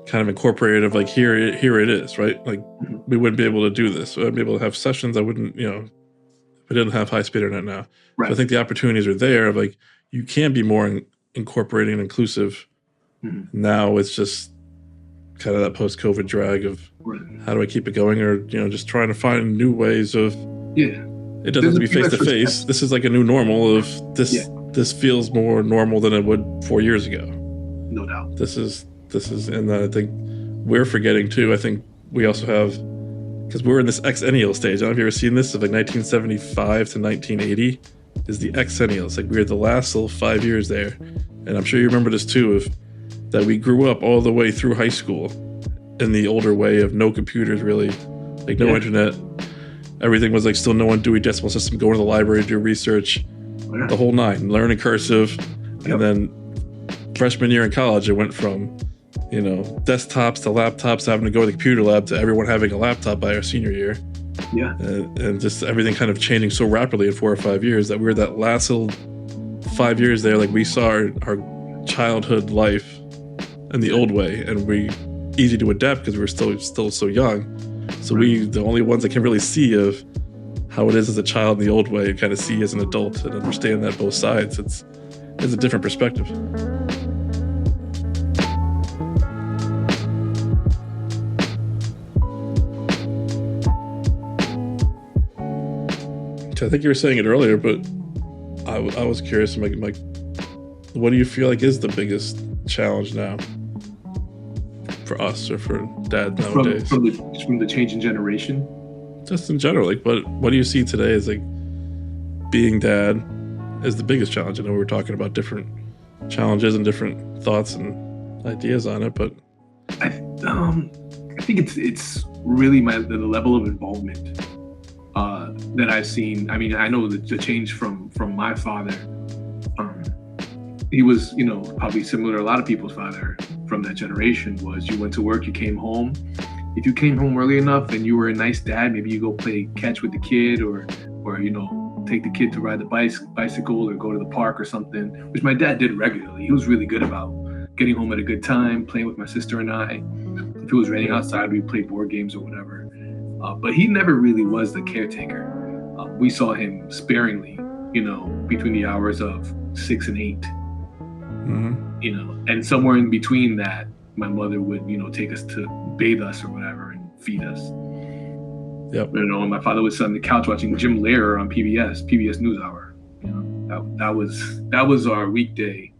Speaker 2: kind of incorporated of like, here it is, right? Like we wouldn't be able to do this. So I'd be able to have sessions. I wouldn't, we didn't have high-speed internet now. Right. So I think the opportunities are there of like, you can be more incorporating and inclusive. Now it's just kind of that post-COVID drag of how do I keep it going, or, just trying to find new ways of, it doesn't have to be face-to-face. This is like a new normal of this. Yeah. This feels more normal than it would 4 years ago.
Speaker 1: No doubt.
Speaker 2: This is, and I think we're forgetting too. I think we also have, because we're in this Xennial stage. I don't know if you've ever seen this, of like 1975 to 1980 is the Xennial. It's like we're the last little 5 years there. And I'm sure you remember this too, of that we grew up all the way through high school in the older way of no computers really, like no internet. Everything was like still no one Dewey Decimal System, going to the library, do research, the whole nine, learning cursive. And then freshman year in college, it went from, desktops to laptops, having to go to the computer lab to everyone having a laptop by our senior year.
Speaker 1: Yeah.
Speaker 2: And just everything kind of changing so rapidly in 4 or 5 years that we were that last little 5 years there, like we saw our childhood life in the old way, and we easy to adapt because we were still so young. So we the only ones that can really see of how it is as a child in the old way and kind of see as an adult and understand that both sides. It's a different perspective. I think you were saying it earlier, but I was curious, like, what do you feel like is the biggest challenge now for us or for dad nowadays?
Speaker 1: From the change in generation?
Speaker 2: Just in general, like, what do you see today as like being dad is the biggest challenge? I know we were talking about different challenges and different thoughts and ideas on it, but
Speaker 1: I think it's really the level of involvement that I've seen. I mean, I know the change from my father. He was, probably similar to a lot of people's father from that generation. Was you went to work, you came home. If you came home early enough and you were a nice dad, maybe you go play catch with the kid, or take the kid to ride the bicycle or go to the park or something, which my dad did regularly. He was really good about getting home at a good time, playing with my sister and I. If it was raining outside, we'd play board games or whatever. But he never really was the caretaker. We saw him sparingly, between the hours of 6 and 8. Mm-hmm. And somewhere in between that, my mother would, take us to bathe us or whatever and feed us.
Speaker 2: Yep.
Speaker 1: And my father would sit on the couch watching Jim Lehrer on PBS NewsHour. That was our weekday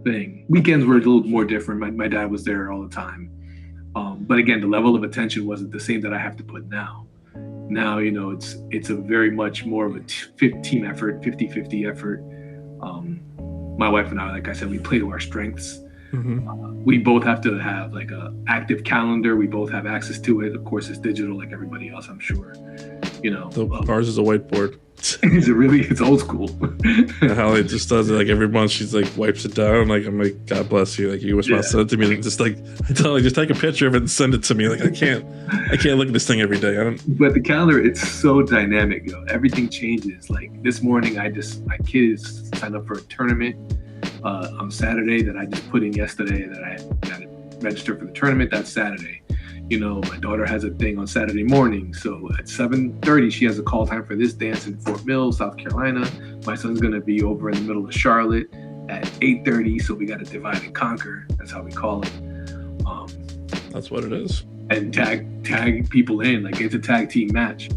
Speaker 1: thing. Weekends were a little more different. My dad was there all the time. But again, the level of attention wasn't the same that I have to put now. Now, it's a very much more of a team effort, 50-50 effort. My wife and I, like I said, we play to our strengths. Mm-hmm. We both have to have like a active calendar. We both have access to it. Of course, it's digital like everybody else, I'm sure.
Speaker 2: Ours is a whiteboard.
Speaker 1: Is it really? It's old school.
Speaker 2: Holly just does it like every month. She's like wipes it down. I'm like, God bless you. Like you was about to send it to me. Like, just like I tell her, just take a picture of it and send it to me. Like I can't look at this thing every day.
Speaker 1: But the calendar, it's so dynamic. Everything changes. Like this morning, my kids signed up for a tournament on Saturday that I just put in yesterday. That I had registered for the tournament. That's Saturday. My daughter has a thing on Saturday morning. So at 7:30, she has a call time for this dance in Fort Mill, South Carolina. My son's going to be over in the middle of Charlotte at 8:30. So we got to divide and conquer. That's how we call it.
Speaker 2: That's what it is.
Speaker 1: And tag people in. Like it's a tag team match.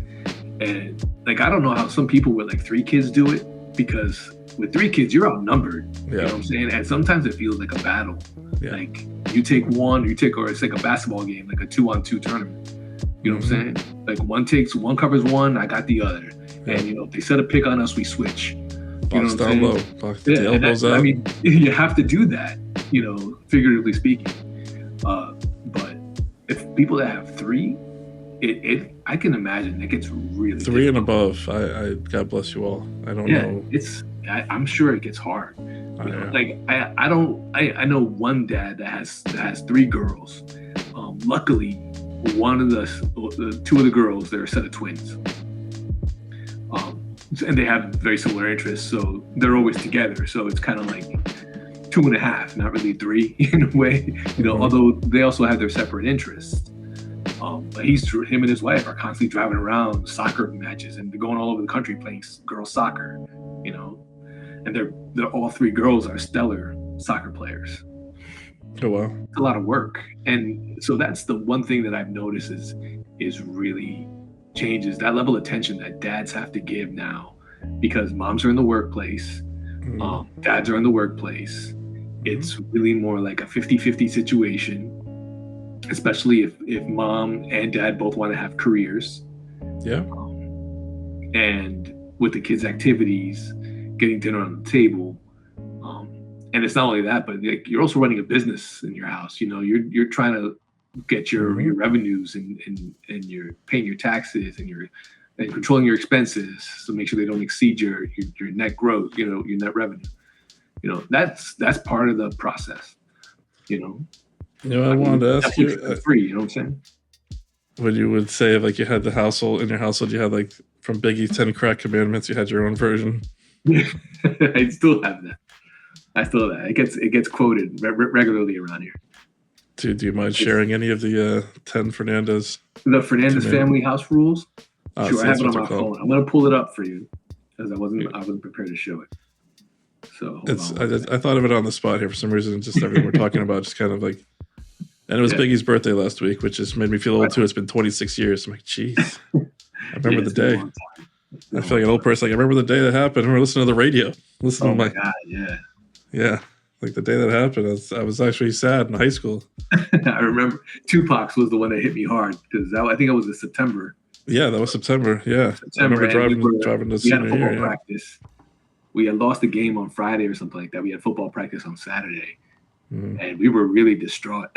Speaker 1: And like, I don't know how some people with like 3 kids do it, because with 3 kids, you're outnumbered. Yeah. You know what I'm saying? And sometimes it feels like a battle. Yeah. Like you take one, or it's like a basketball game, like a 2-on-2 tournament. You know what I'm saying? Like one covers one, I got the other. Yeah. And if they set a pick on us, we switch.
Speaker 2: Box down low, box the elbows out.
Speaker 1: I mean, you have to do that, figuratively speaking. But if people that have 3, I can imagine it gets really
Speaker 2: 3
Speaker 1: difficult.
Speaker 2: And above. I God bless you all. I don't know.
Speaker 1: I'm sure it gets hard. Like I know one dad that has 3 girls. Luckily, one of the 2 of the girls, they're a set of twins. And they have very similar interests, so they're always together. So it's kind of like 2.5, not really 3 in a way. Although they also have their separate interests. But him and his wife are constantly driving around soccer matches, and they're going all over the country playing girls soccer. And they're all 3 girls are stellar soccer players.
Speaker 2: Oh wow!
Speaker 1: It's a lot of work, and so that's the one thing that I've noticed is really changes that level of attention that dads have to give now, because moms are in the workplace, dads are in the workplace. It's really more like a 50-50 situation, especially if mom and dad both want to have careers.
Speaker 2: Yeah.
Speaker 1: And with the kids' activities, getting dinner on the table. And it's not only that, but like you're also running a business in your house. You're trying to get your revenues and you're paying your taxes and controlling your expenses, so make sure they don't exceed your net growth, your net revenue. That's part of the process.
Speaker 2: I wanted to ask you,
Speaker 1: for free. You know what I'm saying?
Speaker 2: when you would say if, like, you had the household in your household, you had, like, from Biggie's 10 Crack Commandments, you had your own version.
Speaker 1: I still have that. It gets quoted regularly around here.
Speaker 2: Do you mind sharing any of the 10 Fernandez?
Speaker 1: The Fernandez family house rules?
Speaker 2: Oh,
Speaker 1: Sure,
Speaker 2: so
Speaker 1: I have
Speaker 2: that's
Speaker 1: it on
Speaker 2: what
Speaker 1: my
Speaker 2: they're called.
Speaker 1: phone. I'm gonna pull it up for you because I wasn't prepared to show it. So
Speaker 2: I thought of it on the spot here for some reason. Just everything we're talking about, just kind of like, and it was Biggie's birthday last week, which just made me feel old too. It's been 26 years. I'm like, jeez, I remember the day. I feel like an old person. Like, I remember the day that happened. I remember listening to the radio.
Speaker 1: Oh my God, yeah.
Speaker 2: Like the day that happened, I was actually sad in high school.
Speaker 1: I remember Tupac's was the one that hit me hard because I think it was in September.
Speaker 2: Yeah, that was September. Yeah, I remember driving to senior year.
Speaker 1: Practice. We had lost a game on Friday or something like that. We had football practice on Saturday, and we were really distraught.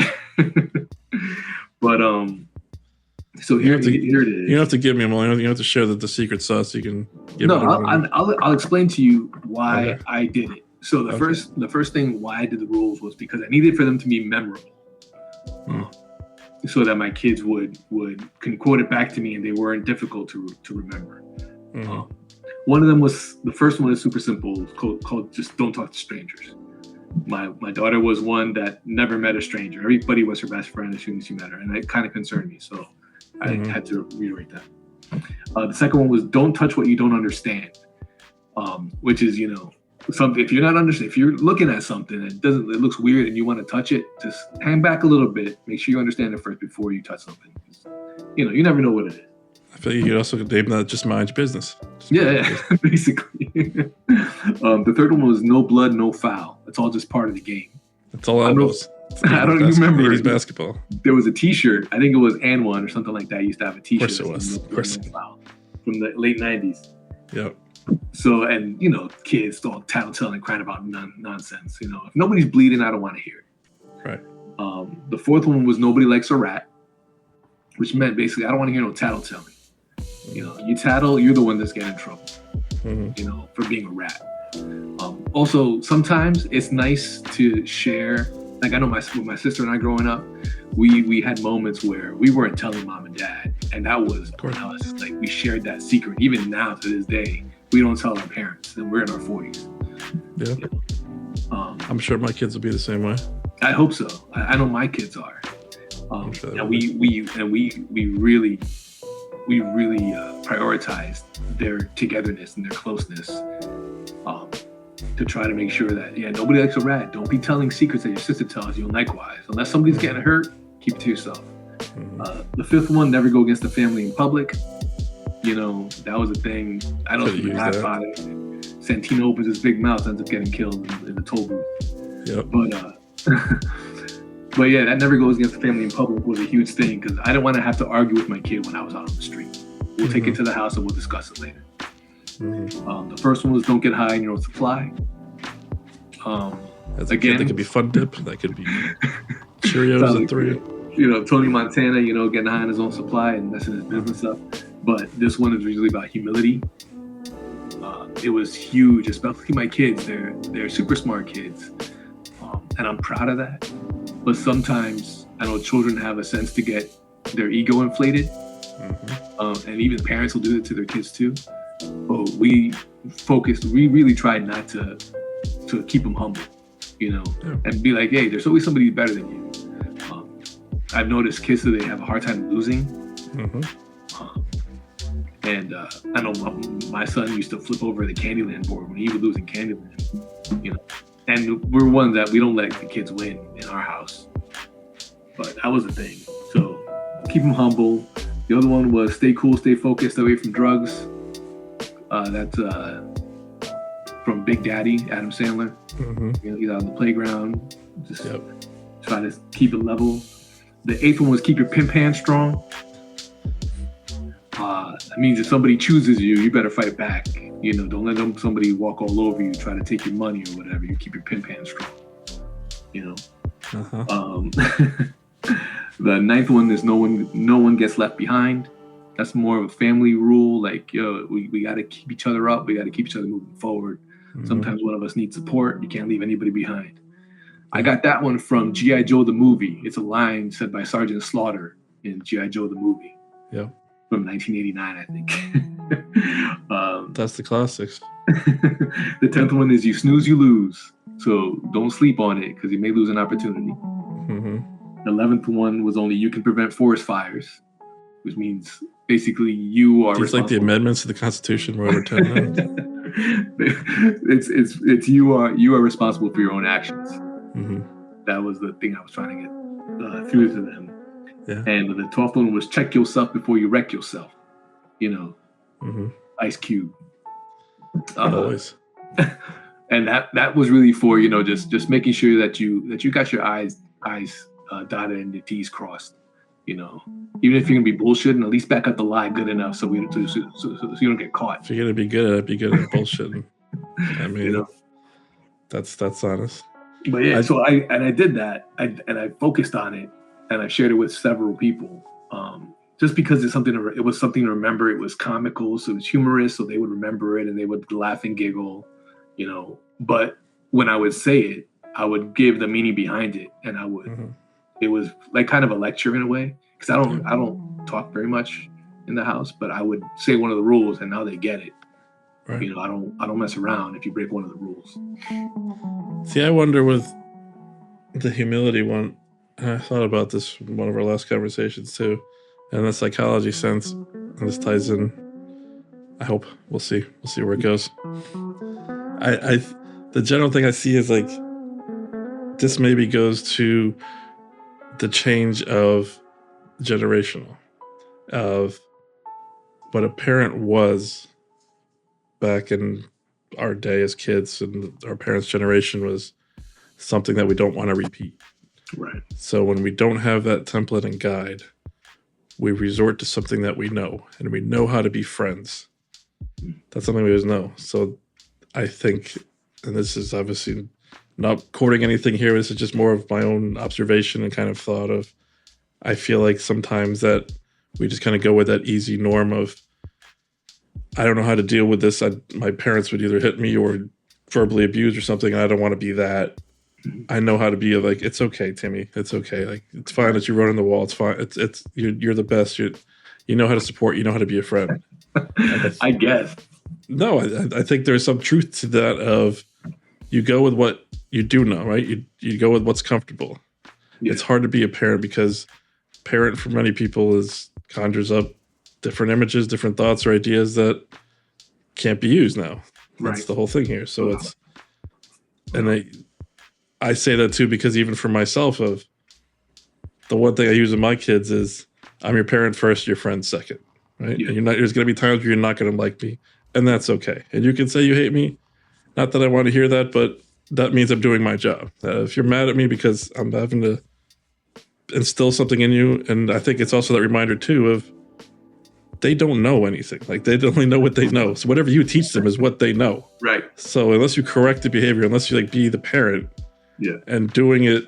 Speaker 1: But so here it is.
Speaker 2: You don't have to give me a moment. You don't have to share the secret sauce. You can give me.
Speaker 1: I'll explain to you why I did it. So the first thing why I did the rules was because I needed for them to be memorable, so that my kids can quote it back to me and they weren't difficult to remember. One of them was, the first one is super simple, called just don't talk to strangers. My daughter was one that never met a stranger. Everybody was her best friend as soon as she met her, and that kind of concerned me, so I had to reiterate that. The second one was don't touch what you don't understand, which is, something, if you're looking at something and it looks weird and you want to touch it, just hang back a little bit, make sure you understand it first before you touch something. You never know what it is.
Speaker 2: I feel you could also name that just mind your business.
Speaker 1: Basically. The third one was no blood, no foul. That's all just part of the game.
Speaker 2: That's all I was.
Speaker 1: I don't remember.
Speaker 2: 80s basketball.
Speaker 1: There was a T-shirt. I think it was And One or something like that. I used to have a T-shirt.
Speaker 2: Of course it was.
Speaker 1: From the late 90s.
Speaker 2: Yep.
Speaker 1: So, and kids all tattletale and crying about nonsense. If nobody's bleeding, I don't want to hear it.
Speaker 2: Right.
Speaker 1: The fourth one was nobody likes a rat, which meant basically I don't want to hear no tattletelling. You tattle, you're the one that's getting in trouble. For being a rat. Also, sometimes it's nice to share. Like I know with my sister and I growing up, we had moments where we weren't telling mom and dad, and that was on us. Like we shared that secret. Even now to this day, we don't tell our parents, and we're in our 40s.
Speaker 2: Yeah. I'm sure my kids will be the same way.
Speaker 1: I hope so. I know my kids are. And we really prioritized their togetherness and their closeness, to try to make sure that nobody likes a rat. Don't be telling secrets that your sister tells you, and likewise, unless somebody's getting hurt, keep it to yourself. The fifth one, never go against the family in public. That was a thing. I don't think my father Santino opens his big mouth, ends up getting killed in the toll booth.
Speaker 2: Yep.
Speaker 1: But yeah, that never goes against the family in public was a huge thing because I didn't want to have to argue with my kid when I was out on the street. We'll take it to the house and we'll discuss it later. The first one was don't get high in your own supply.
Speaker 2: As a kid, that could be Fun Dip. That could be Cheerios at 3.
Speaker 1: Tony Montana, getting high in his own supply and messing his business up. But this one is really about humility. It was huge, especially my kids. They're super smart kids, and I'm proud of that. But sometimes I know children have a sense to get their ego inflated, and even parents will do it to their kids too. But we really tried not to keep them humble, and be like, hey, there's always somebody better than you. I've noticed kids today have a hard time losing. And I know my son used to flip over the Candyland board when he was losing Candyland, and we're ones that we don't let the kids win in our house. But that was the thing. So keep them humble. The other one was stay cool, stay focused, away from drugs. That's from Big Daddy, Adam Sandler. He's out on the playground. Just try to keep it level. The 8th one was keep your pimp hand strong. That means if somebody chooses you, you better fight back. Don't let somebody walk all over you, try to take your money or whatever. You keep your pimp hand strong. The 9th one is no one gets left behind. That's more of a family rule. Like, we got to keep each other up. We got to keep each other moving forward. Sometimes one of us needs support. You can't leave anybody behind. I got that one from G.I. Joe the movie. It's a line said by Sergeant Slaughter in G.I. Joe the movie.
Speaker 2: Yeah.
Speaker 1: From 1989, I think.
Speaker 2: That's the classics.
Speaker 1: The 10th one is you snooze, you lose. So don't sleep on it because you may lose an opportunity.
Speaker 2: Mm-hmm.
Speaker 1: The 11th one was only you can prevent forest fires, which means basically you are
Speaker 2: It's like the amendments to the Constitution were over 10 minutes.
Speaker 1: it's you are responsible for your own actions.
Speaker 2: Mm-hmm.
Speaker 1: That was the thing I was trying to get through to them.
Speaker 2: Yeah.
Speaker 1: And the 12th one was check yourself before you wreck yourself.
Speaker 2: Mm-hmm.
Speaker 1: Ice Cube.
Speaker 2: Always.
Speaker 1: And that was really for just making sure that you got your I's dotted and your T's crossed. Even if you're gonna be bullshitting, at least back up the lie good enough so you don't get caught.
Speaker 2: If you're gonna be good at it, be good at bullshitting. I mean, that's honest.
Speaker 1: But yeah, so I did that, and I focused on it, and I shared it with several people, just because it was something to remember. It was comical, so it was humorous, so they would remember it and they would laugh and giggle, But when I would say it, I would give the meaning behind it, and I would. Mm-hmm. It was like kind of a lecture in a way, because I don't talk very much in the house, but I would say one of the rules, and now they get it. Right. I don't mess around if you break one of the rules.
Speaker 2: See, I wonder with the humility one, and I thought about this in one of our last conversations too, and the psychology sense, and this ties in. I hope we'll see where it goes. The general thing I see is like this maybe goes to the change of generational of what a parent was back in our day as kids, and our parents' generation was something that we don't want to repeat.
Speaker 1: Right.
Speaker 2: So when we don't have that template and guide, we resort to something that we know, and we know how to be friends. That's something we always know. So I think, and this is obviously not quoting anything here, this is just more of my own observation and kind of thought of, I feel like sometimes that we just kind of go with that easy norm of, I don't know how to deal with this. My parents would either hit me or verbally abuse or something, and I don't want to be that. I know how to be like, it's okay, Timmy. It's okay. Like, it's fine that you run on the wall. It's fine. It's you're the best. You know how to support. You know how to be a friend.
Speaker 1: I guess.
Speaker 2: No, I think there's some truth to that. Of you go with what you do know, right? You go with what's comfortable. Yeah. It's hard to be a parent because parent for many people conjures up different images, different thoughts or ideas that can't be used now. That's right. The whole thing here. So it's, and I say that too because even for myself, of the one thing I use with my kids is I'm your parent first, your friend second, right? Yeah. And there's going to be times where you're not going to like me, and that's okay. And you can say you hate me. Not that I want to hear that, but that means I'm doing my job. If you're mad at me because I'm having to instill something in you, and I think it's also that reminder too of they don't know anything. Like, they only know what they know. So whatever you teach them is what they know.
Speaker 1: Right.
Speaker 2: So unless you correct the behavior, unless you be the parent, and doing it,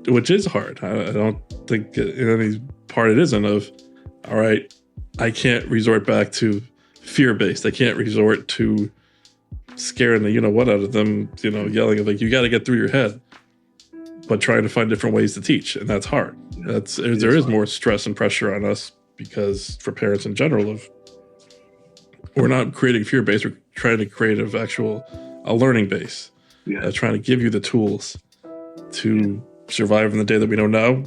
Speaker 2: which is hard. I don't think in any part it isn't of, all right, I can't resort back to fear-based. I can't resort to scaring the what out of them, yelling of like, you got to get through your head, but trying to find different ways to teach. And that's hard. There is more stress and pressure on us because for parents in general, we're not creating fear-based, we're trying to create a learning base. Trying to give you the tools to survive in the day that we know now.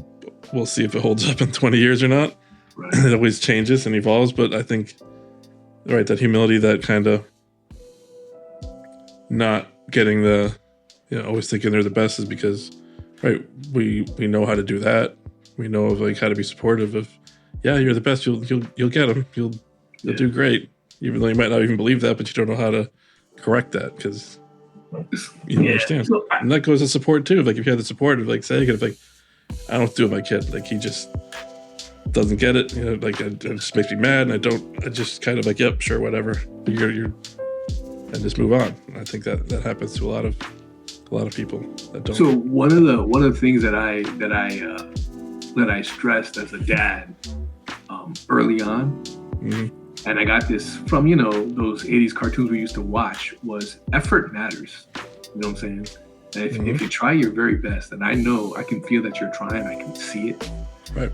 Speaker 2: We'll see if it holds up in 20 years or not. Right. It always changes and evolves, but I think, right, that humility, that kind of not getting always thinking they're the best is because, right, we know how to do that. We know of how to be supportive of, you're the best. You'll get them. You'll do great. Even though you might not even believe that, but you don't know how to correct that because you don't understand. And that goes to support too. Like, if you had the support of saying it, I don't do it with my kid. Like, he just doesn't get it. It just makes me mad, and I just kind of yep, sure, whatever. You're and just move on. I think that happens to a lot of people that don't. So
Speaker 1: one of the things that I stressed as a dad early on, and I got this from those 80s cartoons we used to watch, was effort matters. You know what I'm saying? And if you try your very best, and I know I can feel that you're trying, I can see it.
Speaker 2: Right.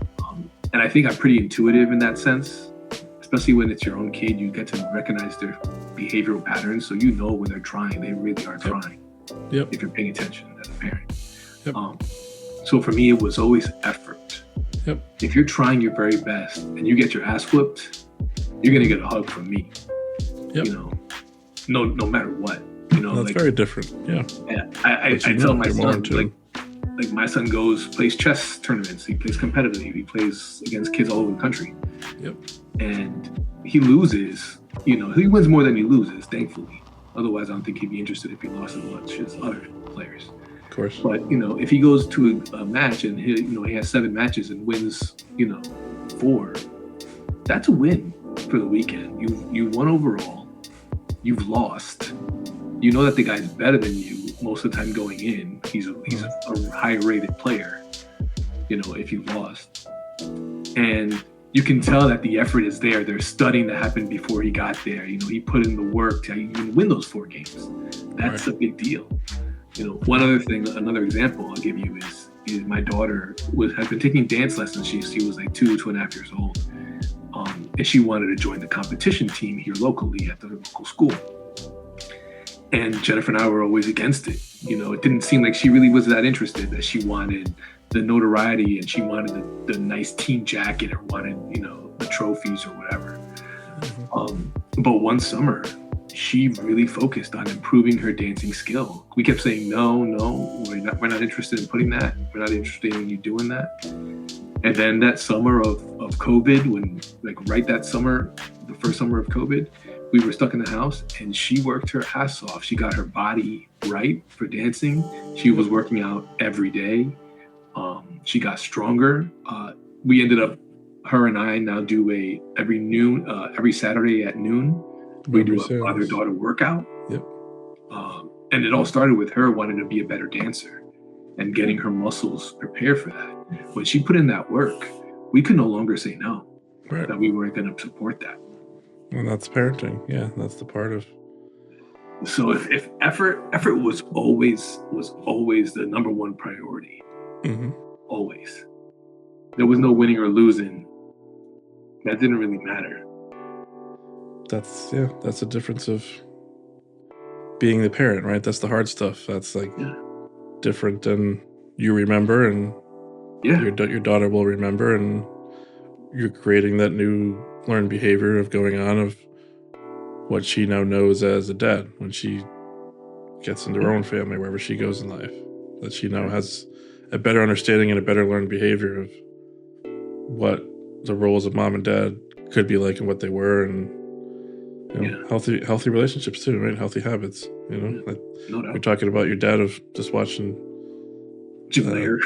Speaker 1: And I think I'm pretty intuitive in that sense, especially when it's your own kid. You get to recognize their behavioral patterns, so you know when they're trying, they really are trying.
Speaker 2: Yep.
Speaker 1: If you're paying attention as a parent.
Speaker 2: Yep.
Speaker 1: So for me, it was always effort.
Speaker 2: Yep.
Speaker 1: If you're trying your very best and you get your ass whooped, you're gonna get a hug from me.
Speaker 2: Yep.
Speaker 1: You know, no matter what. You know,
Speaker 2: that's very different. Yeah.
Speaker 1: I tell my son, like my son plays chess tournaments. He plays competitively. He plays against kids all over the country.
Speaker 2: Yep.
Speaker 1: And he loses. You know, he wins more than he loses, thankfully. Otherwise, I don't think he'd be interested if he lost as much as other players.
Speaker 2: Of course.
Speaker 1: But, you know, if he goes to a match and he has 7 matches and wins, 4, that's a win for the weekend. You won overall. You've lost. You know that the guy's better than you most of the time going in. He's a high-rated player, if you lost. And you can tell that the effort is there. There's studying that happened before he got there. He put in the work to even win those 4 games. That's a big deal. One other thing, another example I'll give you is my daughter has been taking dance lessons. She was like 2.5 years old. And she wanted to join the competition team here locally at the local school. And Jennifer and I were always against it. It didn't seem like she really was that interested, that she wanted the notoriety and she wanted the nice team jacket or wanted, the trophies or whatever. But one summer, she really focused on improving her dancing skill. We kept saying, no, we're not interested in putting that. We're not interested in you doing that. And then that summer of COVID, when right that summer, the first summer of COVID, we were stuck in the house and she worked her ass off. She got her body right for dancing. She was working out every day. She got stronger. We ended up, her and I now do every Saturday at noon, we do a father-daughter workout.
Speaker 2: Yep.
Speaker 1: And it all started with her wanting to be a better dancer and getting her muscles prepared for that. When she put in that work, we could no longer say no, that we weren't going to support that.
Speaker 2: And that's parenting. Yeah, that's the part of.
Speaker 1: So if effort was always the number one priority, always. There was no winning or losing. That didn't really matter.
Speaker 2: That's the difference of being the parent, right? That's the hard stuff. That's different than you remember, and your daughter will remember, and you're creating that new learned behavior of going on of what she now knows as a dad when she gets into her own family, wherever she goes in life, that she now has a better understanding and a better learned behavior of what the roles of mom and dad could be like and what they were, and healthy relationships too, right? Healthy habits, No doubt. You're talking about your dad of just watching
Speaker 1: Jim
Speaker 2: Lear.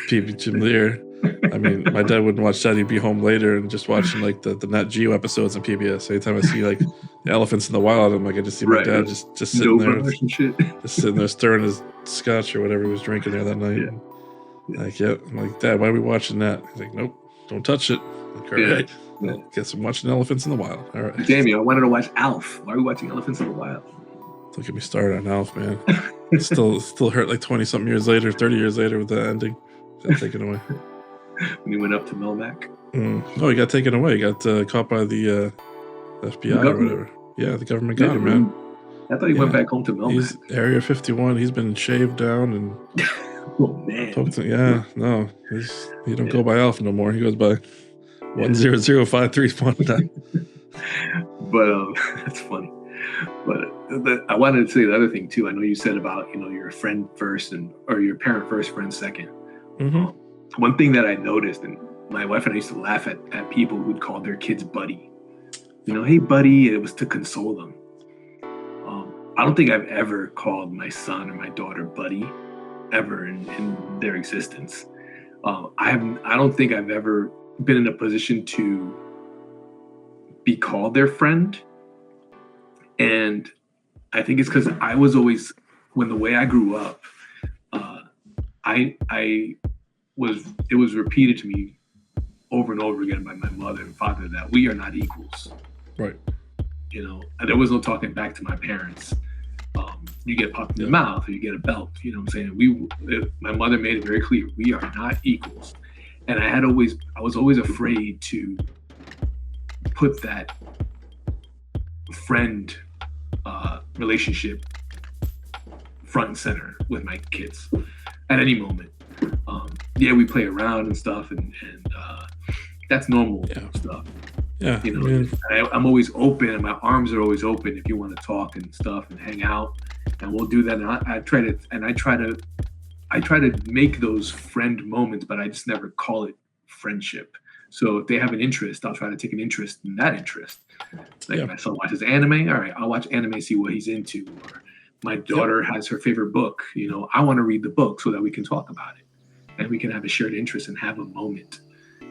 Speaker 2: I mean, my dad wouldn't watch that. He'd be home later and just watching the Nat Geo episodes on PBS. Anytime I see the elephants in the wild, I just see my dad just sitting there, just sitting there stirring his scotch or whatever he was drinking there that night. Yeah. I'm like, Dad, why are we watching that? He's like, nope, don't touch it. I'm like, all right. Guess I'm watching Elephants in the Wild. All right.
Speaker 1: Damn you, I wanted to watch Alf. Why are we watching Elephants in the Wild?
Speaker 2: Don't get me started on Alf, man. Still hurt 20-something years later, 30 years later with the ending. Got taken away.
Speaker 1: When he went up to Melmac.
Speaker 2: Oh, he got taken away. He got caught by the FBI or whatever. Yeah, the government got him, man.
Speaker 1: I thought he went back home to Melmac.
Speaker 2: He's Area 51. He's been shaved down and...
Speaker 1: Oh, man.
Speaker 2: He don't go by Alf no more. He goes by 100531.
Speaker 1: But that's funny. But I wanted to say the other thing too. I know you said about your friend first or your parent first, friend second. One thing that I noticed, and my wife and I used to laugh at people who'd call their kids buddy. Hey buddy, it was to console them. I don't think I've ever called my son or my daughter buddy, ever in their existence. I don't think I've ever been in a position to be called their friend. And I think it's because I was always, the way I grew up, it was repeated to me over and over again by my mother and father that we are not equals.
Speaker 2: Right.
Speaker 1: And there was no talking back to my parents. you get popped in the mouth or you get a belt. You know what I'm saying? My mother made it very clear, we are not equals. And I was always afraid to put that friend relationship front and center with my kids at any moment. We play around and stuff, and that's normal stuff.
Speaker 2: Yeah,
Speaker 1: you know, I'm always open, and my arms are always open if you want to talk and stuff and hang out, and we'll do that. And I try to make those friend moments, but I just never call it friendship. So if they have an interest, I'll try to take an interest in that interest. Like my son watches anime, all right, I'll watch anime, see what he's into. Or my daughter has her favorite book. You know, I want to read the book so that we can talk about it, and we can have a shared interest and have a moment.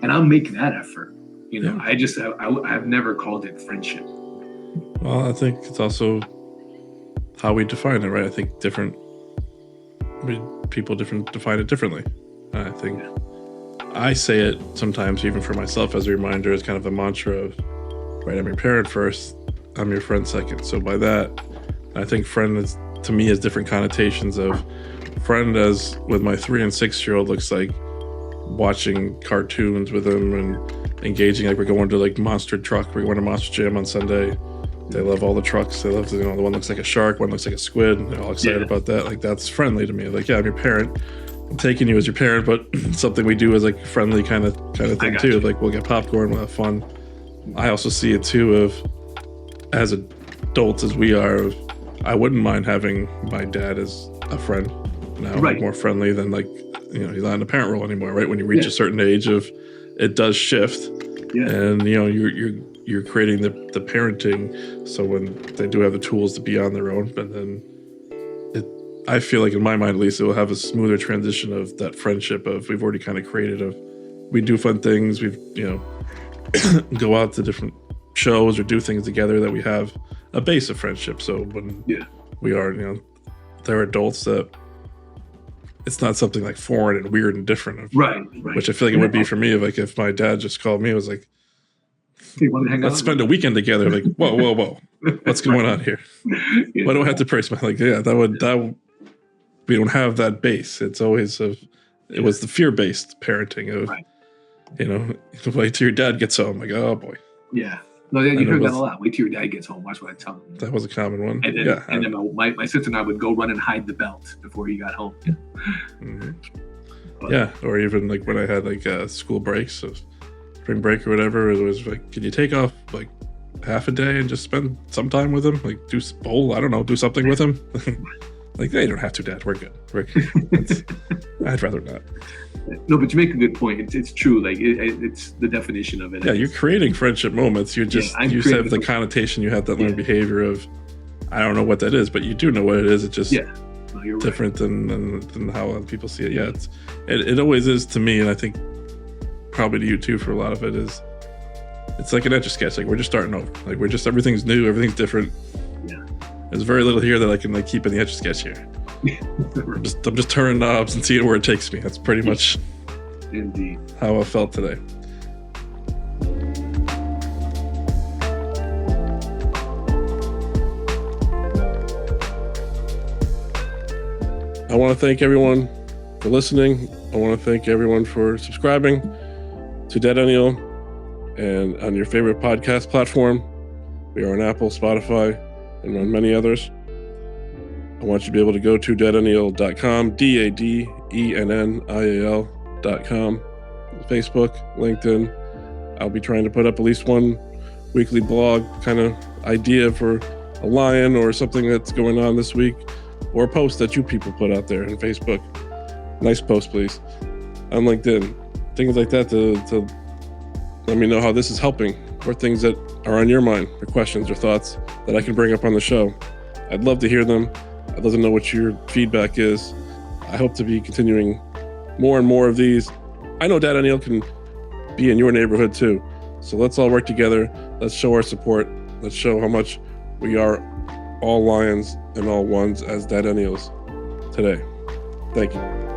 Speaker 1: And I'll make that effort. You know, I've never called it friendship.
Speaker 2: Well, I think it's also how we define it, right? I think people define it differently. I think I say it sometimes, even for myself, as a reminder, as kind of a mantra of, right, I'm your parent first, I'm your friend second. So by that, I think friend is, to me, has different connotations of friend, as with my 3 and 6 year old, looks like watching cartoons with him and engaging. Like, we're going to like Monster Truck, we're going to Monster Jam on Sunday. They love all the trucks. They love, the one looks like a shark, one looks like a squid. They're all excited about that. Like, that's friendly to me. Like, I'm your parent. I'm taking you as your parent, but something we do as like friendly kind of thing too. Like, we'll get popcorn, we'll have fun. I also see it too of, as adults as we are, I wouldn't mind having my dad as a friend now, like more friendly than like, you know, he's not in a parent role anymore, right? When you reach a certain age of, it does shift, and you know, you're creating the parenting. So when they do have the tools to be on their own, but then I feel like, in my mind at least, it will have a smoother transition of that friendship of, we've already kind of created of, we do fun things, we've, you know, go out to different shows or do things together, that we have a base of friendship. So when we are, you know, they're adults, that it's not something like foreign and weird and different. Right. Which I feel like it would be for me, if my dad just called me, it was like, let's spend a weekend together. Like, whoa, what's going on here? Why do I have to praise my, like, that we don't have that base. It's always it was the fear-based parenting of, you know, wait till your dad gets home. Like, oh boy.
Speaker 1: Yeah. No, you heard that a lot. Wait till your dad gets home. Watch what I tell him.
Speaker 2: That was a common one.
Speaker 1: And then, and then my sister and I would go run and hide the belt before he got home.
Speaker 2: Or even like when I had like school breaks, so spring break or whatever, it was like, can you take off like half a day and just spend some time with him? Like, do bowl, I don't know, do something with him. Like, they don't have to, Dad. We're good. I'd rather not.
Speaker 1: No, but you make a good point. It's true. Like, it's the definition of it.
Speaker 2: Yeah, you're creating friendship moments. You're just you have the connotation. You have that learned behavior of, I don't know what that is, but you do know what it is. It's just different than how other people see it. Yeah, it always is to me, and I think probably to you too. For a lot of it is, it's like an etch a sketch. Like, we're just starting over. Like, everything's new, everything's different. There's very little here that I can like keep in the etch a sketch here. I'm just turning knobs and seeing where it takes me. That's pretty much
Speaker 1: indeed
Speaker 2: how I felt today. I want to thank everyone for listening. I want to thank everyone for subscribing to DADennial and on your favorite podcast platform. We are on Apple, Spotify, and on many others. I want you to be able to go to DADennial.com, DADENNIAL.com, Facebook, LinkedIn. I'll be trying to put up at least one weekly blog kind of idea for a lion or something that's going on this week, or a post that you people put out there on Facebook. Nice post, please. On LinkedIn. Things like that to let me know how this is helping, or things that are on your mind, or questions or thoughts that I can bring up on the show. I'd love to hear them. I'd love to know what your feedback is. I hope to be continuing more and more of these. I know DADennial can be in your neighborhood too. So let's all work together. Let's show our support. Let's show how much we are all lions and all ones as DADennials today. Thank you.